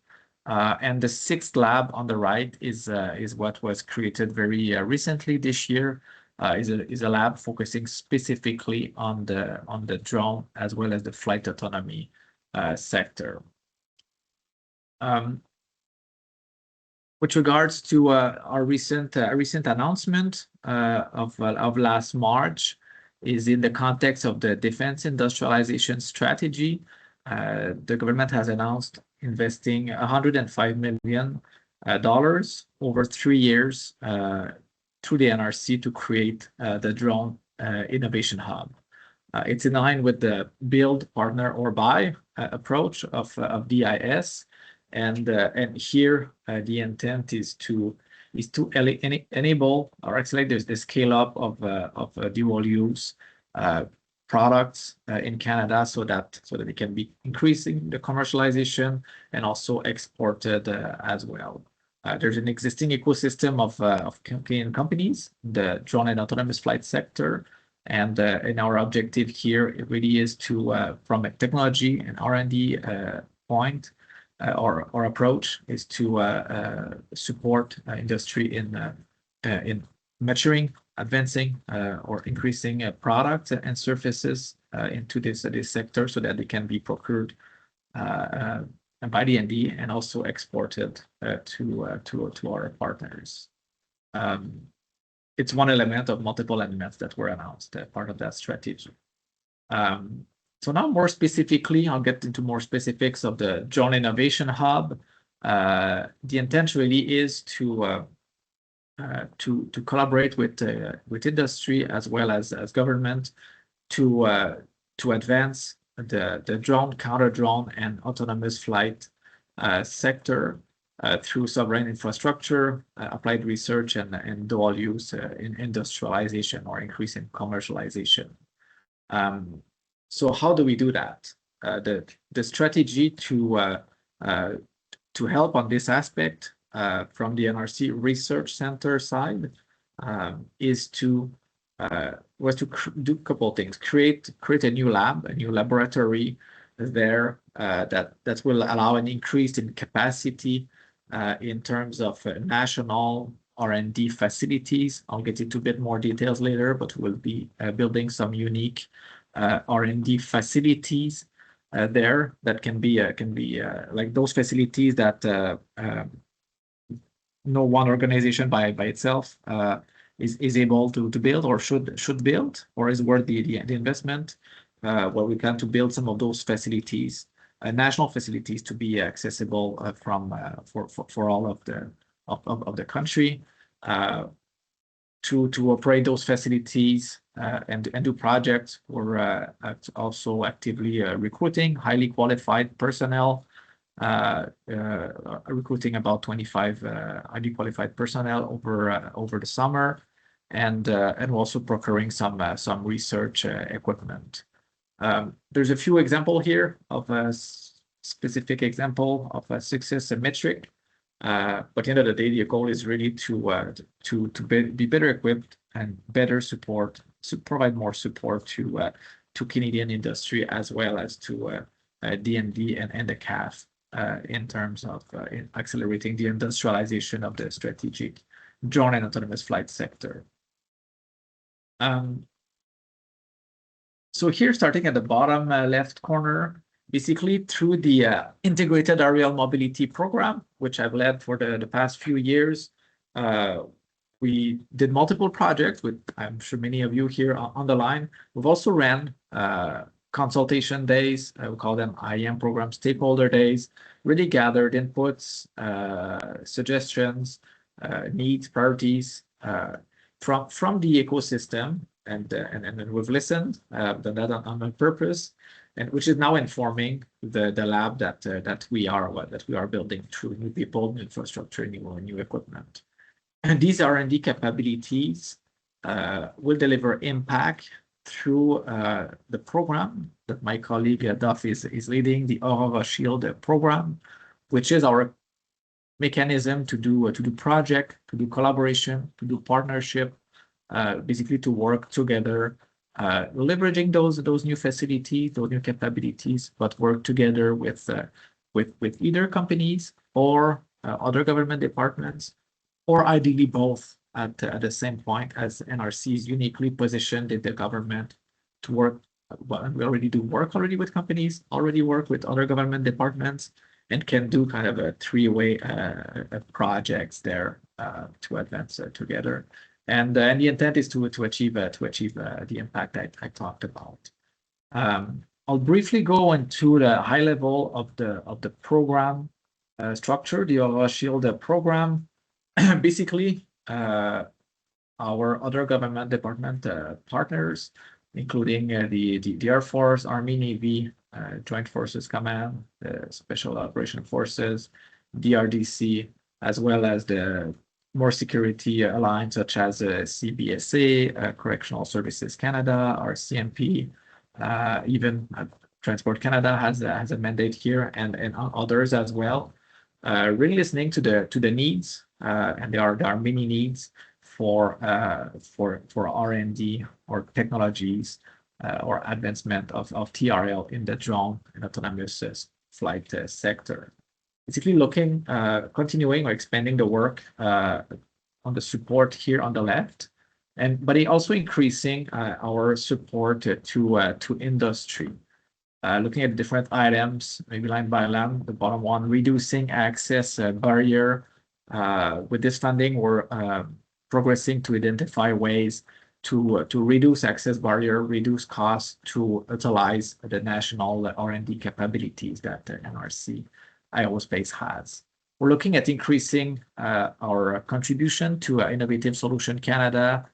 and the 6th lab on the right is what was created very recently this year. Is a lab focusing specifically on the drone as well as the flight autonomy sector. With regards to our recent announcement of last March, is in the context of the defense industrialization strategy. The government has announced investing $105 million over 3 years through the NRC to create the Drone Innovation Hub. It's in line with the build, partner, or buy approach of DIS. And here the intent is to enable or accelerate the scale up of dual use products in Canada so that they can be increasing the commercialization and also exported as well. There's an existing ecosystem of Canadian companies, the drone and autonomous flight sector, and our objective here it really is to, from a technology and R&D point, or approach, is to support industry in maturing, advancing, or increasing products and services into this sector so that they can be procured by the ND and also exported to our partners. It's one element of multiple elements that were announced part of that strategy. So now more specifically, I'll get into more specifics of the Drone Innovation Hub. The intent really is to collaborate with industry as well as government to advance the drone, counter-drone, and autonomous flight sector through sovereign infrastructure, applied research, and dual use in industrialization or increase in commercialization. So how do we do that? The strategy to help on this aspect from the NRC Research Center side was to do a couple of things. Create a new lab, a new laboratory there that will allow an increase in capacity in terms of national R&D facilities. I'll get into a bit more details later, but we'll be building some unique R&D facilities there that can be like those facilities that no one organization by itself is able to build or should build or is worth the investment. Where we plan to build some of those facilities, national facilities, to be accessible for all of the country, to operate those facilities and do projects. We're also actively recruiting highly qualified personnel, recruiting about 25 highly qualified personnel over the summer, and also procuring some research equipment. There's a few examples here of a specific example of a success metric, but at the end of the day, the goal is really to be better equipped and better provide more support to Canadian industry as well as to DND and the CAF in terms of accelerating the industrialization of the strategic drone and autonomous flight sector. So here, starting at the bottom left corner, basically through the Integrated Aerial Mobility Program, which I've led for the past few years, we did multiple projects with, I'm sure many of you here on the line. We've also ran consultation days, we call them IAM program stakeholder days, really gathered inputs, suggestions, needs, priorities from the ecosystem. And we've listened, done that on purpose, and which is now informing the lab that we are building through new people, new infrastructure, new equipment. And these R&D capabilities will deliver impact through the program that my colleague Duff is leading, the Aurora Shield program, which is our mechanism to do project, to do collaboration, to do partnership. Basically to work together, leveraging those new facilities, those new capabilities, but work together with either companies or other government departments, or ideally both at the same point, as NRC is uniquely positioned in the government to work. Well, we already do work with companies, already work with other government departments, and can do kind of a three-way projects there to advance together. And the intent is to achieve the impact I talked about. I'll briefly go into the high level of the program structure, the Aurora Shield program. Basically, our other government department partners, including the Air Force, Army, Navy, Joint Forces Command, the Special Operation Forces, DRDC, as well as the more security alliance such as CBSA, Correctional Services Canada, RCMP, even Transport Canada has a mandate here, and others as well. Really listening to the needs, and there are many needs for R&D or technologies or advancement of TRL in the drone and autonomous flight sector. Basically looking, continuing or expanding the work on the support here on the left, but also increasing our support to industry. Looking at different items, maybe line by line, the bottom one, reducing access barrier. With this funding, we're progressing to identify ways to reduce access barrier, reduce costs, to utilize the national R&D capabilities that NRC Aerospace has. We're looking at increasing our contribution to Innovative Solution Canada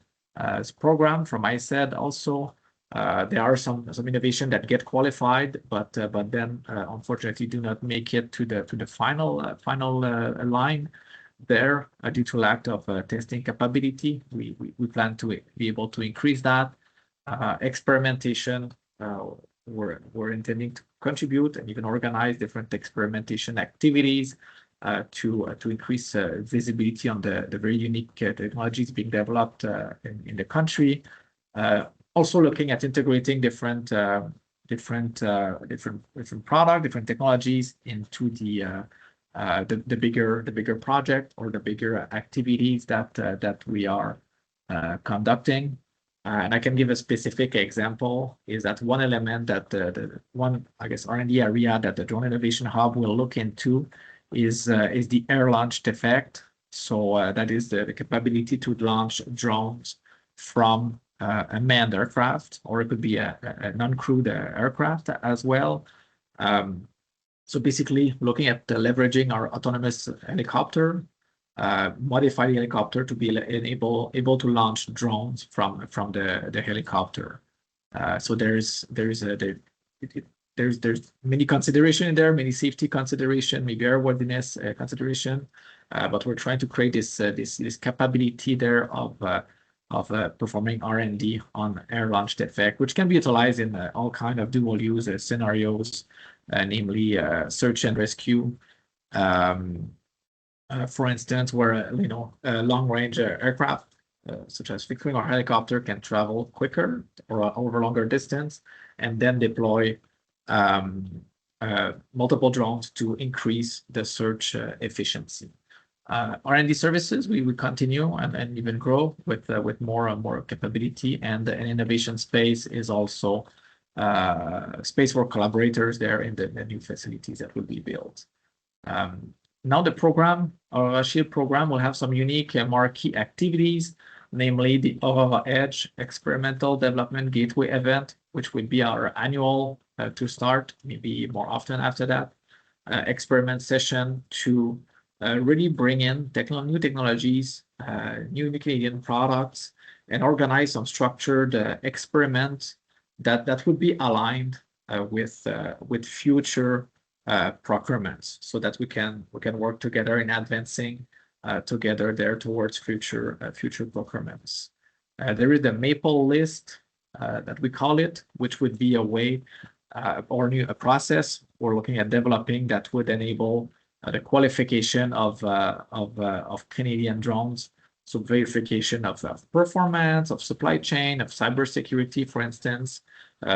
program from ICAO also. There are some innovation that get qualified, but then unfortunately do not make it to the final line there due to lack of testing capability. We plan to be able to increase that. Experimentation, we're intending to contribute and even organize different experimentation activities to increase visibility on the very unique technologies being developed in the country. Also looking at integrating different product, different technologies into the bigger project or the bigger activities that we are conducting. And I can give a specific example, is that one element that the one, I guess, R&D area that the Drone Innovation Hub will look into is the air launched effect. So that is the capability to launch drones from a manned aircraft, or it could be a non-crewed aircraft as well. So basically looking at leveraging our autonomous helicopter, modify the helicopter to be able to launch drones from the helicopter. So there's many consideration in there, many safety consideration, maybe airworthiness consideration, but we're trying to create this capability there of performing R&D on air launched effect, which can be utilized in all kind of dual use scenarios, namely search and rescue. For instance, where long range aircraft such as fixed wing or helicopter can travel quicker or over longer distance, and then deploy multiple drones to increase the search efficiency. R&D services, we continue and even grow with more and more capability, and an innovation space is also space for collaborators there in the new facilities that will be built. Now the program, our SHIELD program, will have some unique marquee activities, namely the Aurora Edge Experimental Development Gateway event, which will be our annual to start, maybe more often after that, experiment session to really bring in new technologies, new Canadian products, and organize some structured experiments that would be aligned with future procurements, so that we can work together in advancing together there towards future procurements. There is the Maple list that we call it, which would be a way or a process we're looking at developing that would enable the qualification of Canadian drones. So verification of performance, of supply chain, of cybersecurity, for instance,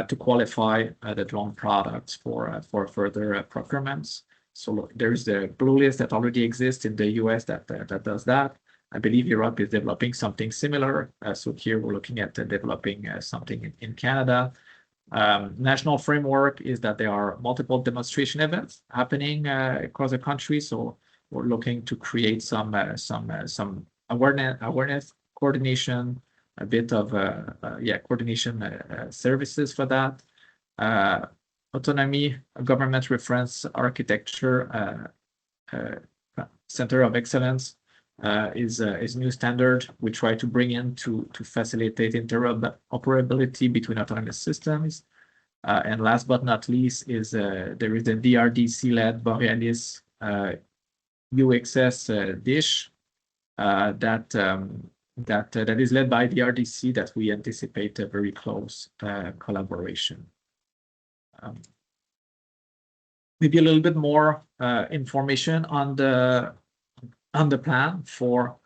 to qualify the drone products for further procurements. So look, there's the blue list that already exists in the US that does that. I believe Europe is developing something similar. So here we're looking at developing something in Canada. National framework is that there are multiple demonstration events happening across the country. So we're looking to create some awareness, coordination, a bit of coordination services for that. Autonomy, government reference architecture center of excellence is new standard we try to bring in to facilitate interoperability between autonomous systems. And last but not least is there is the DRDC-led Borealis UXS dish that is led by DRDC, that we anticipate a very close collaboration. maybe a little bit more information on the plan for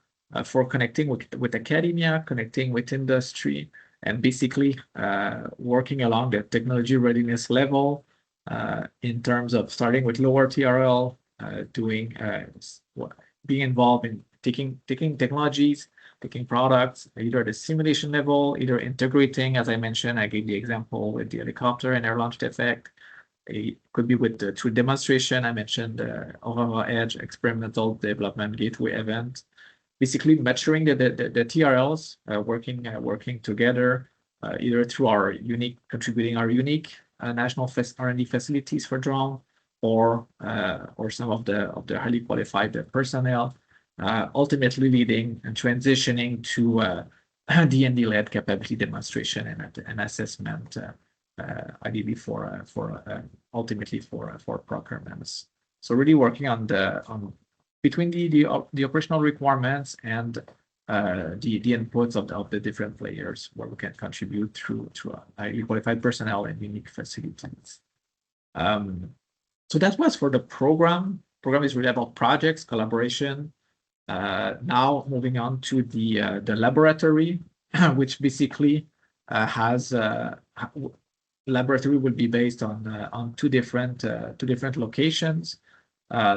connecting with academia, connecting with industry, and basically working along the technology readiness level in terms of starting with lower TRL, being involved in taking technologies, taking products, either at the simulation level, either integrating, as I mentioned, I gave the example with the helicopter and air launched effect. It could be with through demonstration. I mentioned Aurora Edge experimental development gateway event. Basically maturing the TRLs, working together, either through contributing our unique national R&D facilities for drone, or some of the highly qualified personnel, ultimately leading and transitioning to D&D-led capability demonstration and assessment, ideally ultimately for procurements. So really working on between the operational requirements and the inputs of the different players, where we can contribute through highly qualified personnel and unique facilities. So that was for the program. Program is really about projects, collaboration. Now moving on to the laboratory, which basically laboratory will be based on two different locations.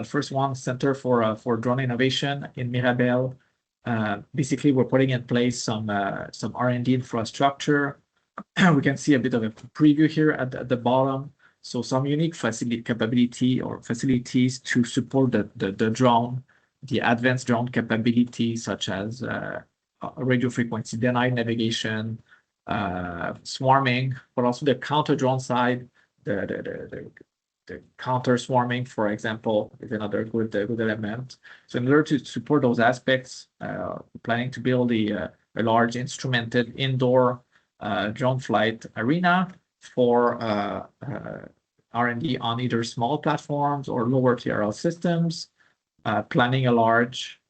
First one, Center for Drone Innovation in Mirabel. Basically, we're putting in place some R&D infrastructure. We can see a bit of a preview here at the bottom. So some unique capability or facilities to support the drone, the advanced drone capability, such as radio frequency denied navigation, swarming, but also the counter drone side, the counter swarming, for example, is another good element. So in order to support those aspects, planning to build a large instrumented indoor drone flight arena for R&D on either small platforms or lower TRL systems, planning a large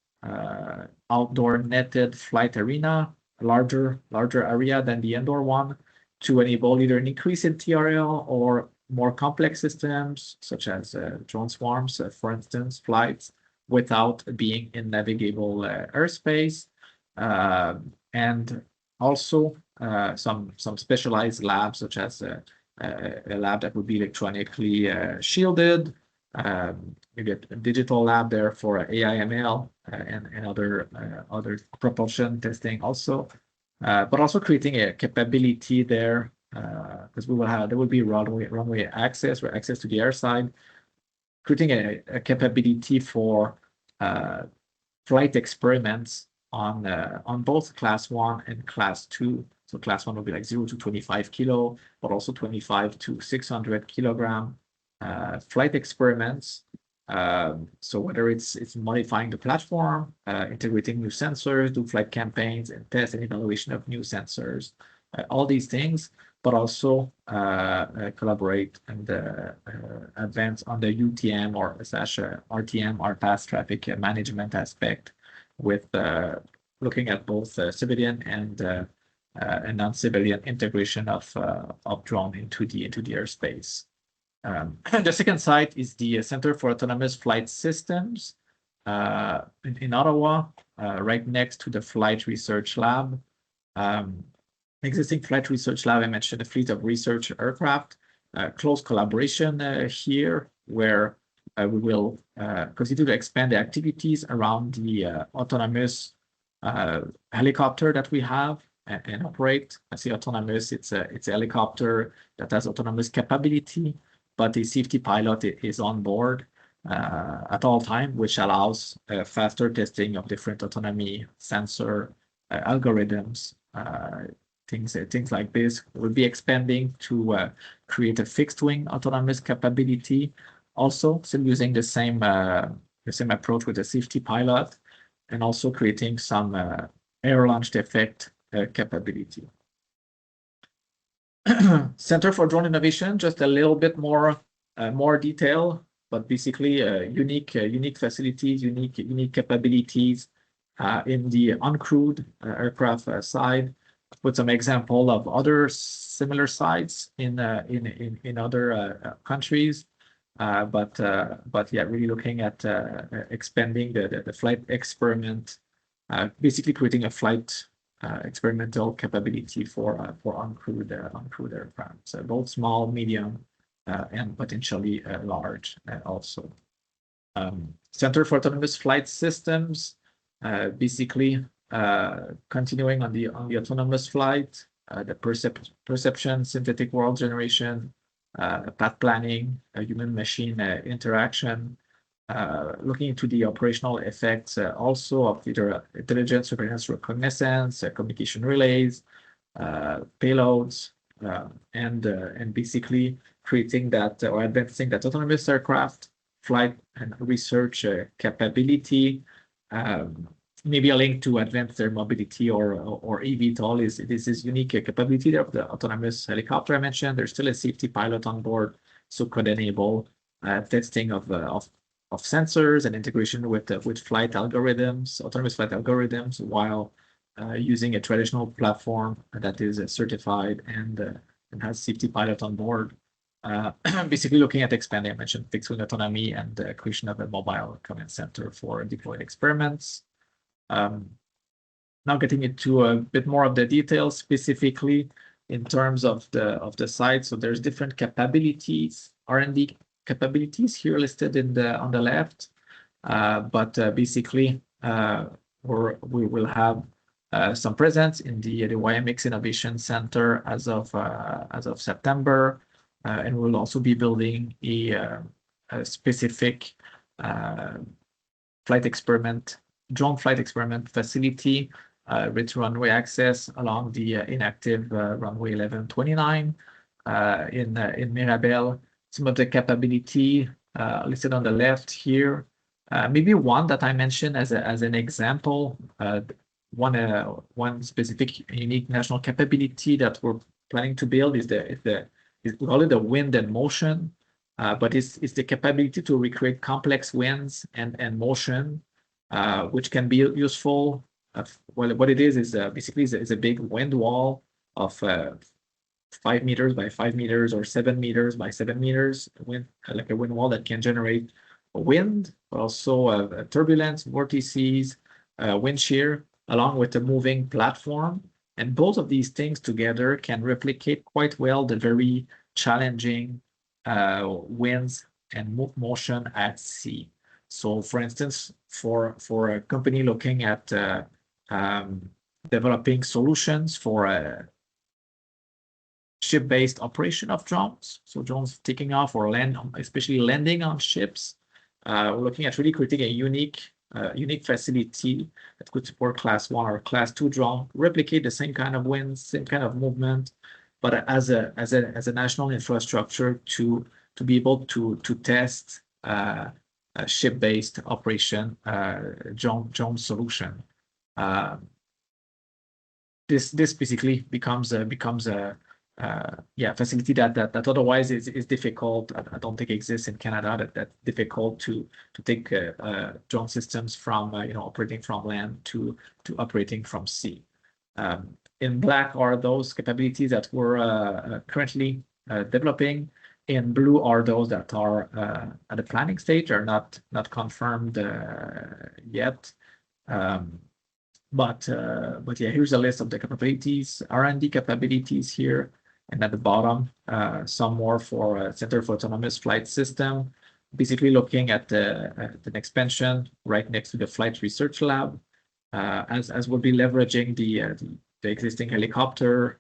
outdoor netted flight arena, a larger area than the indoor one, to enable either an increase in TRL or more complex systems, such as drone swarms, for instance, flights without being in navigable airspace, and also some specialized labs, such as a lab that would be electronically shielded, maybe a digital lab there for AI/ML and other propulsion testing also, but also creating a capability there, because there will be runway access or access to the air side, creating a capability for flight experiments on both Class 1 and Class 2. So Class 1 will be like 0 to 25 kilo, but also 25 to 600 kilogram flight experiments. So whether it's modifying the platform, integrating new sensors, do flight campaigns and test and evaluation of new sensors, all these things, but also collaborate and advance on the UTM or RTM, RPAS traffic management aspect, with looking at both civilian and non-civilian integration of drone into the airspace. The second site is the Center for Autonomous Flight Systems in Ottawa, right next to the Flight Research Lab. Existing Flight Research Lab, I mentioned a fleet of research aircraft, close collaboration here, where we will continue to expand the activities around the autonomous helicopter that we have and operate. I say autonomous, it's a helicopter that has autonomous capability, but the safety pilot is on board at all time, which allows faster testing of different autonomy sensor algorithms. Things like this. We'll be expanding to create a fixed wing autonomous capability, also still using the same approach with the safety pilot, and also creating some air launched effect capability. Center for Drone Innovation, just a little bit more detail, but basically unique facilities, unique capabilities in the uncrewed aircraft side. Put some example of other similar sites in other countries. But yeah, really looking at expanding the flight experiment, basically creating a flight experimental capability for uncrewed aircraft, so both small, medium, and potentially large also. Center for Autonomous Flight Systems, basically continuing on the autonomous flight, the perception, synthetic world generation, path planning, human-machine interaction, looking into the operational effects also of either intelligence, surveillance, reconnaissance, communication relays, payloads, and basically creating that or advancing that autonomous aircraft flight and research capability. Maybe a link to advanced air mobility or eVTOL is unique capability of the autonomous helicopter I mentioned. There's still a safety pilot on board, so could enable testing of sensors and integration with flight algorithms, autonomous flight algorithms, while using a traditional platform that is certified and has safety pilot on board. Basically looking at expanding, I mentioned fixed wing autonomy and the creation of a mobile command center for deployed experiments. Now getting into a bit more of the details, specifically in terms of the site. So there's different capabilities, R&D capabilities here listed on the left. But basically, we will have some presence in the YMX Innovation Center as of September. And we'll also be building a specific drone flight experiment facility with runway access along the inactive runway 1129 in Mirabel. Some of the capability listed on the left here. Maybe one that I mentioned as an example, one specific unique national capability that we're planning to build is we call it the wind and motion, but it's the capability to recreate complex winds and motion, which can be useful. What it is basically is a big wind wall of 5 meters by 5 meters or 7 meters by 7 meters, like a wind wall that can generate wind, but also turbulence, vortices, wind shear, along with a moving platform. And both of these things together can replicate quite well the very challenging winds and motion at sea. So, for instance, for a company looking at developing solutions for a ship-based operation of drones, so drones taking off or especially landing on ships, we're looking at really creating a unique facility that could support class 1 or class 2 drone, replicate the same kind of winds, same kind of movement, but as a national infrastructure to be able to test a ship-based operation drone solution. This basically becomes a facility that otherwise is difficult. I don't think exists in Canada. That's difficult to take drone systems from operating from land to operating from sea. In black are those capabilities that we're currently developing. In blue are those that are at the planning stage, are not confirmed yet. But yeah, here's a list of the capabilities, R&D capabilities here. And at the bottom, some more for Center for Autonomous Flight System, basically looking at an expansion right next to the Flight Research Lab, as we'll be leveraging the existing helicopter,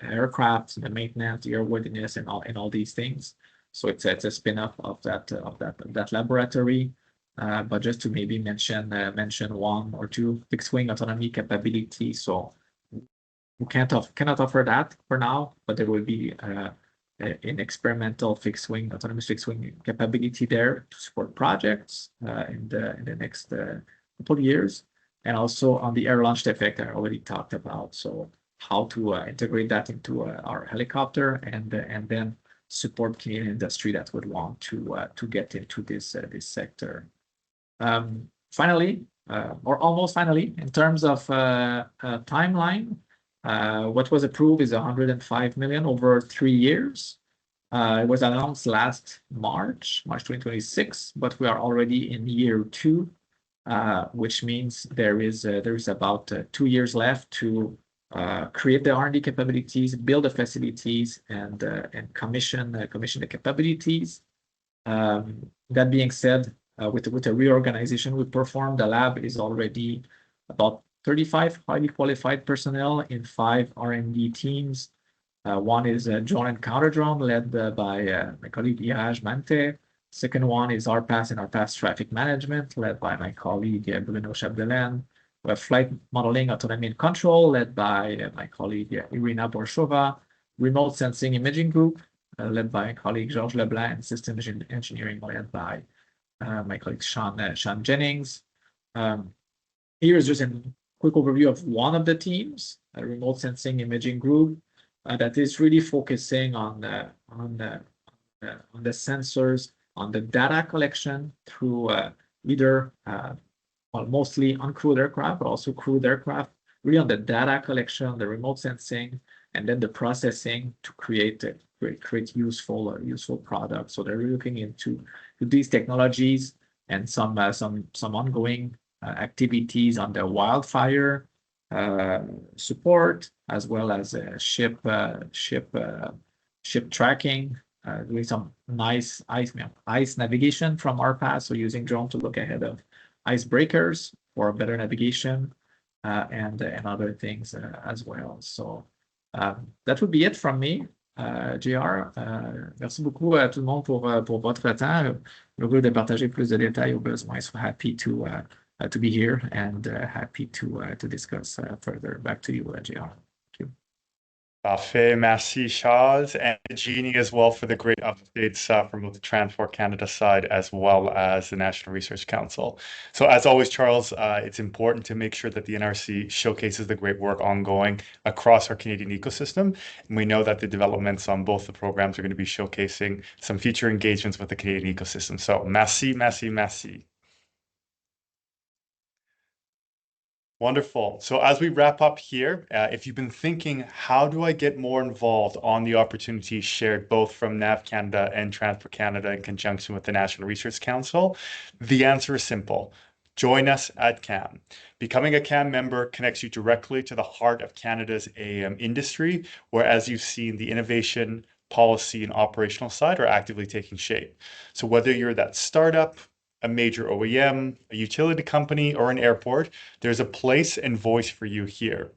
aircraft, the maintenance, the airworthiness, and all these things. So it's a spin-off of that laboratory. But just to maybe mention one or two fixed wing autonomy capability. So we cannot offer that for now, but there will be an experimental autonomous fixed wing capability there to support projects in the next couple of years, and also on the air launched effect I already talked about. So how to integrate that into our helicopter and then support Canadian industry that would want to get into this sector. Finally, or almost finally, in terms of timeline. What was approved is 105 million over 3 years. It was announced last March 2026, but we are already in year 2, which means there is about 2 years left to create the R&D capabilities, build the facilities, and commission the capabilities. That being said, with the reorganization we performed, the lab is already about 35 highly qualified personnel in 5 R&D teams. One is drone and counter drone led by my colleague Iraj Mante. Second one is RPAS and RPAS traffic management led by my colleague Bruno Chapdelaine. We have flight modeling, autonomy and control led by my colleague Irina Borshova. Remote sensing imaging group led by my colleague Georges Leblanc, and systems engineering led by my colleague Sean Jennings. Here is just a quick overview of one of the teams, a remote sensing imaging group that is really focusing on the sensors, on the data collection through either mostly uncrewed aircraft, but also crewed aircraft, really on the data collection, the remote sensing, and then the processing to create useful products. So they're really looking into these technologies and some ongoing activities on the wildfire support, as well as ship tracking, doing some nice ice navigation from RPAS, so using drone to look ahead of icebreakers for better navigation, and other things as well. So that would be it from me. JR, merci beaucoup à tout le monde pour votre temps. Heureux de partager plus de détails au besoin. So happy to be here and happy to discuss further. Back to you, JR. Parfait, merci Charles, and Jeannie as well for the great updates from both the Transport Canada side as well as the National Research Council. So as always, Charles, it's important to make sure that the NRC showcases the great work ongoing across our Canadian ecosystem. And we know that the developments on both the programs are going to be showcasing some future engagements with the Canadian ecosystem. So merci, merci, merci. Wonderful. So as we wrap up here, if you've been thinking, how do I get more involved on the opportunities shared both from NAV Canada and Transport Canada in conjunction with the National Research Council, the answer is simple. Join us at CAAM. Becoming a CAAM member connects you directly to the heart of Canada's AAM industry, where, as you've seen, the innovation, policy, and operational side are actively taking shape. So whether you're that startup, a major OEM, a utility company, or an airport, there's a place and voice for you here.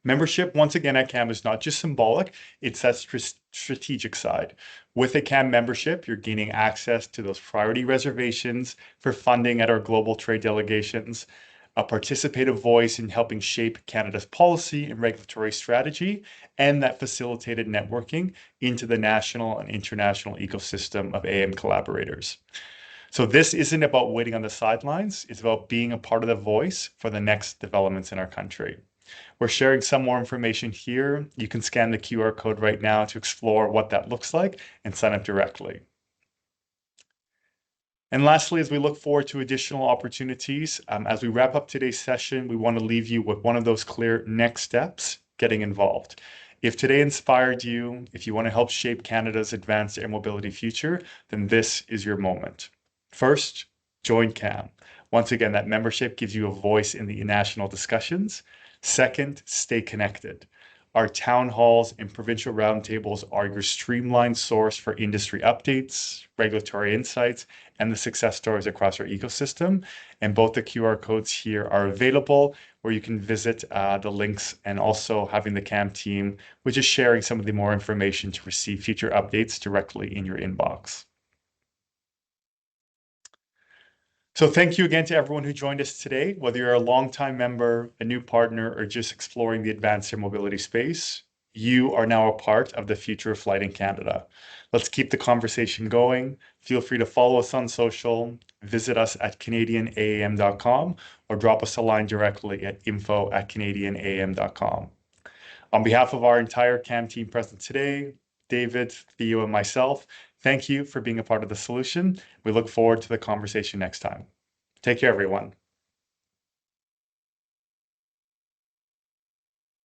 Membership, once again, at CAAM is not just symbolic, it's that strategic side. With a CAAM membership, you're gaining access to those priority reservations for funding at our global trade delegations, a participative voice in helping shape Canada's policy and regulatory strategy, and that facilitated networking into the national and international ecosystem of AAM collaborators. So this isn't about waiting on the sidelines, it's about being a part of the voice for the next developments in our country. We're sharing some more information here. You can scan the QR code right now to explore what that looks like and sign up directly. And lastly, as we look forward to additional opportunities, as we wrap up today's session, we want to leave you with one of those clear next steps: getting involved. If today inspired you, if you want to help shape Canada's advanced air mobility future, then this is your moment. First, join CAAM. Once again, that membership gives you a voice in the national discussions. Second, stay connected. Our town halls and provincial roundtables are your streamlined source for industry updates, regulatory insights, and the success stories across our ecosystem. And both the QR codes here are available, where you can visit the links, and also having the CAAM team, which is sharing some of the more information to receive future updates directly in your inbox. So thank you again to everyone who joined us today, whether you're a longtime member, a new partner, or just exploring the advanced air mobility space. You are now a part of the future of flight in Canada. Let's keep the conversation going. Feel free to follow us on social, visit us at CanadianAAM.com, or drop us a line directly at info@CanadianAAM.com. On behalf of our entire CAAM team present today, David, Theo, and myself, thank you for being a part of the solution. We look forward to the conversation next time. Take care, everyone.